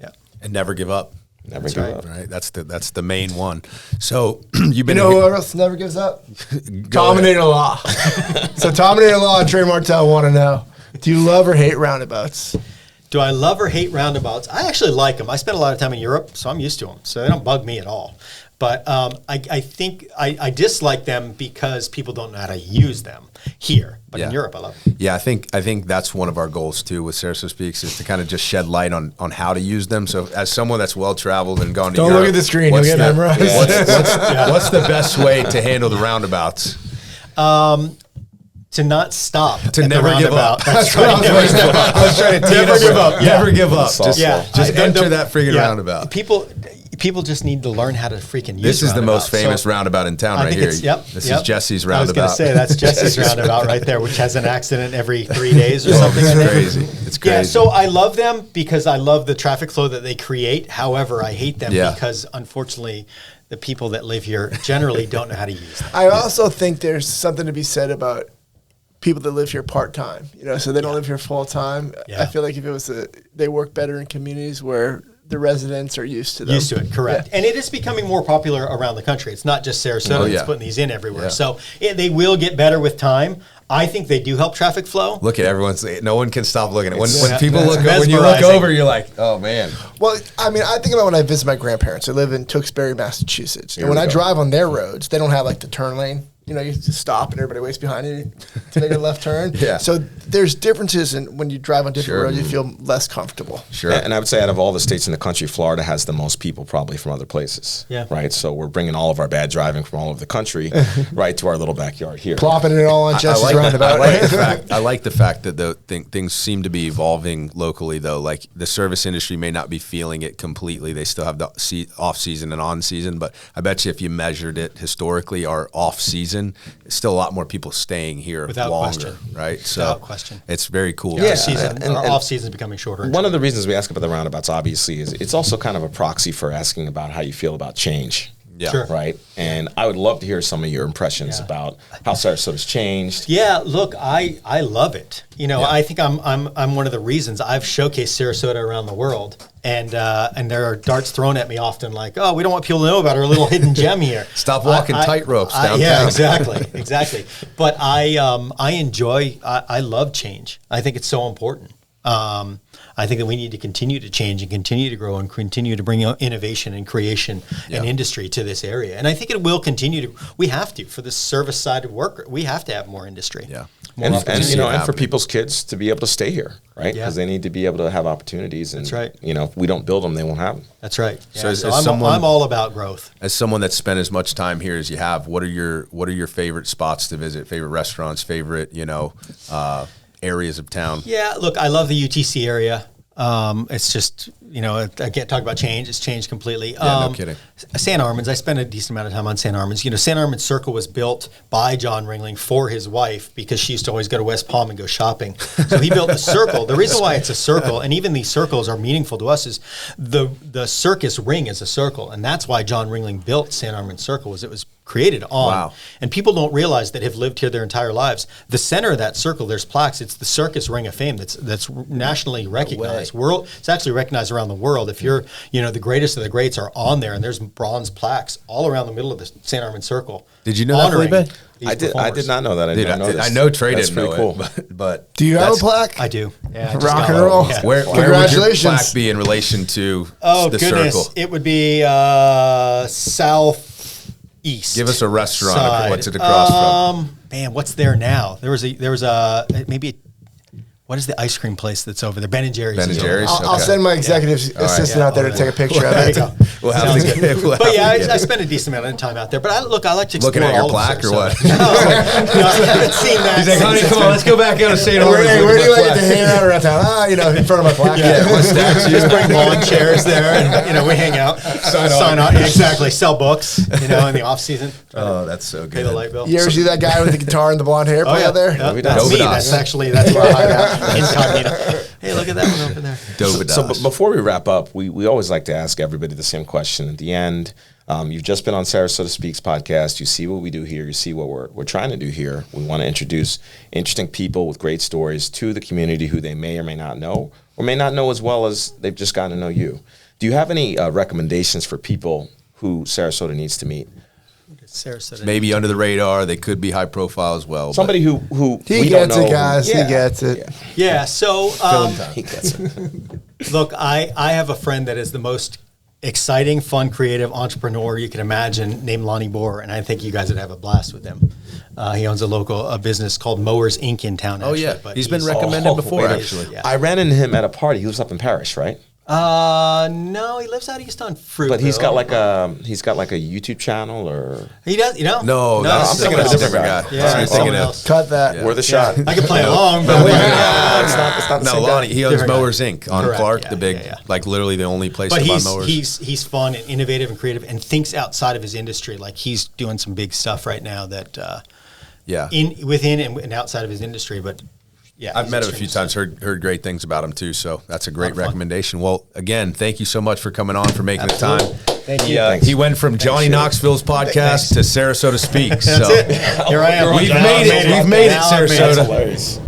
Speaker 2: Yeah.
Speaker 1: And never give up.
Speaker 4: Never give up.
Speaker 1: Right. That's the main one. So you've been.
Speaker 3: You know what else never gives up? Dominator Law. So Dominator Law and Trey Martell want to know: do you love or hate roundabouts?
Speaker 2: Do I love or hate roundabouts? I actually like them. I spent a lot of time in Europe, so I'm used to them. So they don't bug me at all. But I think I dislike them because people don't know how to use them here. But in Europe, I love them.
Speaker 1: Yeah, I think that's one of our goals too with Sarasota SpeaX is to kind of just shed light on how to use them. So as someone that's well traveled and gone to Europe,
Speaker 3: don't look at the screen, you'll get memorized.
Speaker 1: What's the best way to handle the roundabouts?
Speaker 2: To not stop.
Speaker 1: To never give up.
Speaker 2: That's right.
Speaker 1: I was trying to
Speaker 2: never give up.
Speaker 1: Never give up. Just
Speaker 2: enter
Speaker 1: enter that friggin' roundabout.
Speaker 2: People just need to learn how to freaking use
Speaker 1: This is the most famous roundabout in town right here. This is Jesse's roundabout.
Speaker 2: I was going to say, that's Jesse's roundabout right there, which has an accident every 3 days or something.
Speaker 1: It's crazy. It's crazy.
Speaker 2: Yeah, so I love them because I love the traffic flow that they create. However, I hate them because, unfortunately, the people that live here generally don't know how to use them.
Speaker 3: I also think there's something to be said about people that live here part-time, so they don't live here full-time. I feel like if it was they work better in communities where the residents are used to them.
Speaker 2: Used to it, correct. Yeah. And it is becoming more popular around the country. It's not just Sarasota that's putting these in everywhere. Yeah. So they will get better with time. I think they do help traffic flow.
Speaker 1: Look at no one can stop looking at when people look when you look over, you're like, oh man.
Speaker 3: Well, I mean, I think about when I visit my grandparents. They live in Tewksbury, Massachusetts. And when I drive on their roads, they don't have like the turn lane. You just stop and everybody waits behind you. to make a left turn.
Speaker 1: Yeah.
Speaker 3: So there's differences in when you drive on different
Speaker 1: Sure.
Speaker 3: roads, you feel less comfortable.
Speaker 1: Sure.
Speaker 4: And I would say out of all the states in the country, Florida has the most people probably from other places.
Speaker 2: Yeah.
Speaker 4: Right. So we're bringing all of our bad driving from all over the country right to our little backyard here.
Speaker 3: Plopping it all on Jesse's roundabout.
Speaker 1: I like the fact that things seem to be evolving locally, though. Like the service industry may not be feeling it completely. They still have the off season and on season, but I bet you if you measured it historically, our off season, still a lot more people staying here
Speaker 2: Without
Speaker 1: longer,
Speaker 2: question.
Speaker 1: right? So
Speaker 2: Without question.
Speaker 1: it's very cool.
Speaker 4: Yeah.
Speaker 2: Season,
Speaker 4: And-
Speaker 2: our
Speaker 4: and-
Speaker 2: off season is becoming shorter. and
Speaker 4: One of the reasons we ask about the roundabouts, obviously, is it's also kind of a proxy for asking about how you feel about change.
Speaker 1: Yeah.
Speaker 2: Sure.
Speaker 4: Right. And I would love to hear some of your impressions
Speaker 2: Yeah.
Speaker 4: about how Sarasota's changed.
Speaker 2: Yeah, look, I love it. You know, I think I'm one of the reasons I've showcased Sarasota around the world, and there are darts thrown at me often, like, oh, we don't want people to know about our little hidden gem here.
Speaker 1: Stop walking tightropes downtown.
Speaker 2: Yeah, exactly. But I enjoy, I love change. I think it's so important. I think that we need to continue to change and continue to grow and continue to bring innovation and creation and industry to this area. And I think it will continue to. We have to, for the service side of work, we have to have more industry.
Speaker 1: Yeah.
Speaker 2: More
Speaker 4: And
Speaker 2: opportunity.
Speaker 4: you know, and for people's kids to be able to stay here, right?
Speaker 2: Yeah.
Speaker 4: Because they need to be able to have opportunities. And,
Speaker 2: That's right.
Speaker 4: You know, if we don't build them, they won't have them.
Speaker 2: That's right.
Speaker 1: So
Speaker 2: Yeah,
Speaker 1: as
Speaker 2: I'm,
Speaker 1: someone-
Speaker 2: I'm all about growth.
Speaker 1: As someone that's spent as much time here as you have, what are your favorite spots to visit? Favorite restaurants? Favorite areas of town?
Speaker 2: Yeah, look, I love the UTC area. It's just, I can't talk about change. It's changed completely.
Speaker 1: Yeah, no kidding.
Speaker 2: St. Armands, I spent a decent amount of time on St. Armands. St. Armands Circle was built by John Ringling for his wife because she used to always go to West Palm and go shopping. So he built the circle. The reason why it's a circle, and even these circles are meaningful to us, is the circus ring is a circle. And that's why John Ringling built St. Armands Circle, was it was created on.
Speaker 1: Wow.
Speaker 2: And people don't realize that have lived here their entire lives. The center of that circle, there's plaques. It's the Circus Ring of Fame that's nationally recognized. It's actually recognized around the world. If you're, the greatest of the greats are on there, and there's bronze plaques all around the middle of the St. Armands Circle.
Speaker 1: Did you know that,
Speaker 2: honoring
Speaker 1: Felipe?
Speaker 2: these
Speaker 4: I did
Speaker 2: performers.
Speaker 4: not know that. I didn't know this.
Speaker 1: I know Trey
Speaker 4: That's
Speaker 1: didn't know
Speaker 4: pretty cool.
Speaker 1: it, but
Speaker 3: Do you have a plaque?
Speaker 2: I do. Yeah, I just
Speaker 3: Rock
Speaker 2: got
Speaker 3: and
Speaker 2: one.
Speaker 3: roll.
Speaker 2: Yeah.
Speaker 1: where would your
Speaker 3: Congratulations.
Speaker 1: plaque be in relation to
Speaker 2: Oh,
Speaker 1: the
Speaker 2: goodness.
Speaker 1: circle?
Speaker 2: It would be southeast.
Speaker 1: Give us a restaurant.
Speaker 2: side.
Speaker 1: What's it across from?
Speaker 2: Man, what's there now? There was a maybe. What is the ice cream place that's over there? Ben and Jerry's.
Speaker 1: Ben and
Speaker 2: is over
Speaker 1: Jerry's?
Speaker 2: there.
Speaker 3: I'll
Speaker 1: Okay.
Speaker 3: send my executive assistant out there to take a picture of
Speaker 2: There you
Speaker 3: it.
Speaker 2: go.
Speaker 1: We'll have
Speaker 2: Sounds
Speaker 1: to
Speaker 2: good.
Speaker 1: get- we'll have
Speaker 2: But yeah,
Speaker 1: to get-
Speaker 2: I spent a decent amount of time out there. But I like to explore
Speaker 1: Looking at your
Speaker 2: all of
Speaker 1: plaque or what?
Speaker 2: Sarasota. No, I haven't seen that.
Speaker 1: He's like, honey,
Speaker 2: since
Speaker 1: come on, let's go back out and St. Armands.
Speaker 3: Hey,
Speaker 1: Look
Speaker 3: where
Speaker 1: at
Speaker 3: do you
Speaker 1: my
Speaker 3: like it to
Speaker 1: plaque.
Speaker 3: hang out around town? In front of my plaque.
Speaker 2: Just bring lawn chairs there, and we hang out, sign on. Exactly, sell books. In the off season.
Speaker 1: Oh, that's so
Speaker 2: Pay the
Speaker 1: good.
Speaker 2: light bill.
Speaker 3: You ever see that guy with the guitar and the blonde hair play out there?
Speaker 2: Yeah,
Speaker 4: we
Speaker 2: that's
Speaker 4: don't.
Speaker 2: me.
Speaker 1: Dovedas.
Speaker 2: That's where I hide out. Incognito. Hey, look at that one over there.
Speaker 4: So before we wrap up, we always like to ask everybody the same question at the end. You've just been on Sarasota SpeaX podcast. You see what we do here. You see what we're trying to do here. We want to introduce interesting people with great stories to the community who they may or may not know, or may not know as well as they've just gotten to know you. Do you have any recommendations for people who Sarasota needs to meet?
Speaker 2: Sarasota.
Speaker 1: Maybe under the radar, they could be high profile as well.
Speaker 4: Somebody who
Speaker 3: He
Speaker 4: we
Speaker 3: gets
Speaker 4: don't know
Speaker 3: it, guys.
Speaker 4: who-
Speaker 3: He gets it.
Speaker 2: Yeah. So
Speaker 4: He gets it.
Speaker 2: look, I have a friend that is the most exciting, fun, creative entrepreneur you can imagine, named Lonnie Bohr, and I think you guys would have a blast with him. He owns a business called Mowers Inc. in town.
Speaker 1: Oh,
Speaker 2: Actually,
Speaker 1: yeah.
Speaker 2: but
Speaker 1: He's been recommended before,
Speaker 4: wait a-
Speaker 1: actually.
Speaker 2: Yeah.
Speaker 4: I ran into him at a party. He lives up in Paris, right?
Speaker 2: No, he lives out east on Fruitville.
Speaker 4: But he's got like a YouTube channel, or
Speaker 2: He does,
Speaker 1: No,
Speaker 4: I'm
Speaker 1: that's
Speaker 4: thinking of a
Speaker 1: someone
Speaker 4: different guy.
Speaker 1: else.
Speaker 2: Yeah,
Speaker 1: That's what you're
Speaker 2: someone
Speaker 1: thinking of.
Speaker 2: else.
Speaker 3: Cut that.
Speaker 1: Yeah.
Speaker 4: worth a shot.
Speaker 2: I could play along, but
Speaker 4: it's not the
Speaker 1: No,
Speaker 4: same guy.
Speaker 1: Lonnie, he owns
Speaker 2: Different guy.
Speaker 1: Mowers Inc. on
Speaker 2: Correct,
Speaker 1: Clark,
Speaker 2: yeah,
Speaker 1: the big,
Speaker 2: yeah.
Speaker 1: like literally the only place
Speaker 2: But
Speaker 1: to buy mowers.
Speaker 2: he's fun and innovative and creative and thinks outside of his industry. Like he's doing some big stuff right now that
Speaker 1: yeah.
Speaker 2: within and outside of his industry. But yeah,
Speaker 1: I've
Speaker 2: he's
Speaker 1: met him a few
Speaker 2: extremely
Speaker 1: times, heard great things about him too. So that's a great
Speaker 2: of fun.
Speaker 1: recommendation. Well, again, thank you so much for coming on, for making the
Speaker 2: Absolutely.
Speaker 1: time.
Speaker 2: Thank you.
Speaker 1: He went from Johnny Knoxville's podcast to Sarasota SpeaX.
Speaker 2: That's
Speaker 1: so
Speaker 2: it. Here I am.
Speaker 1: We've made it. We've made it,
Speaker 2: Now I've made it.
Speaker 1: Sarasota.
Speaker 4: Hilarious.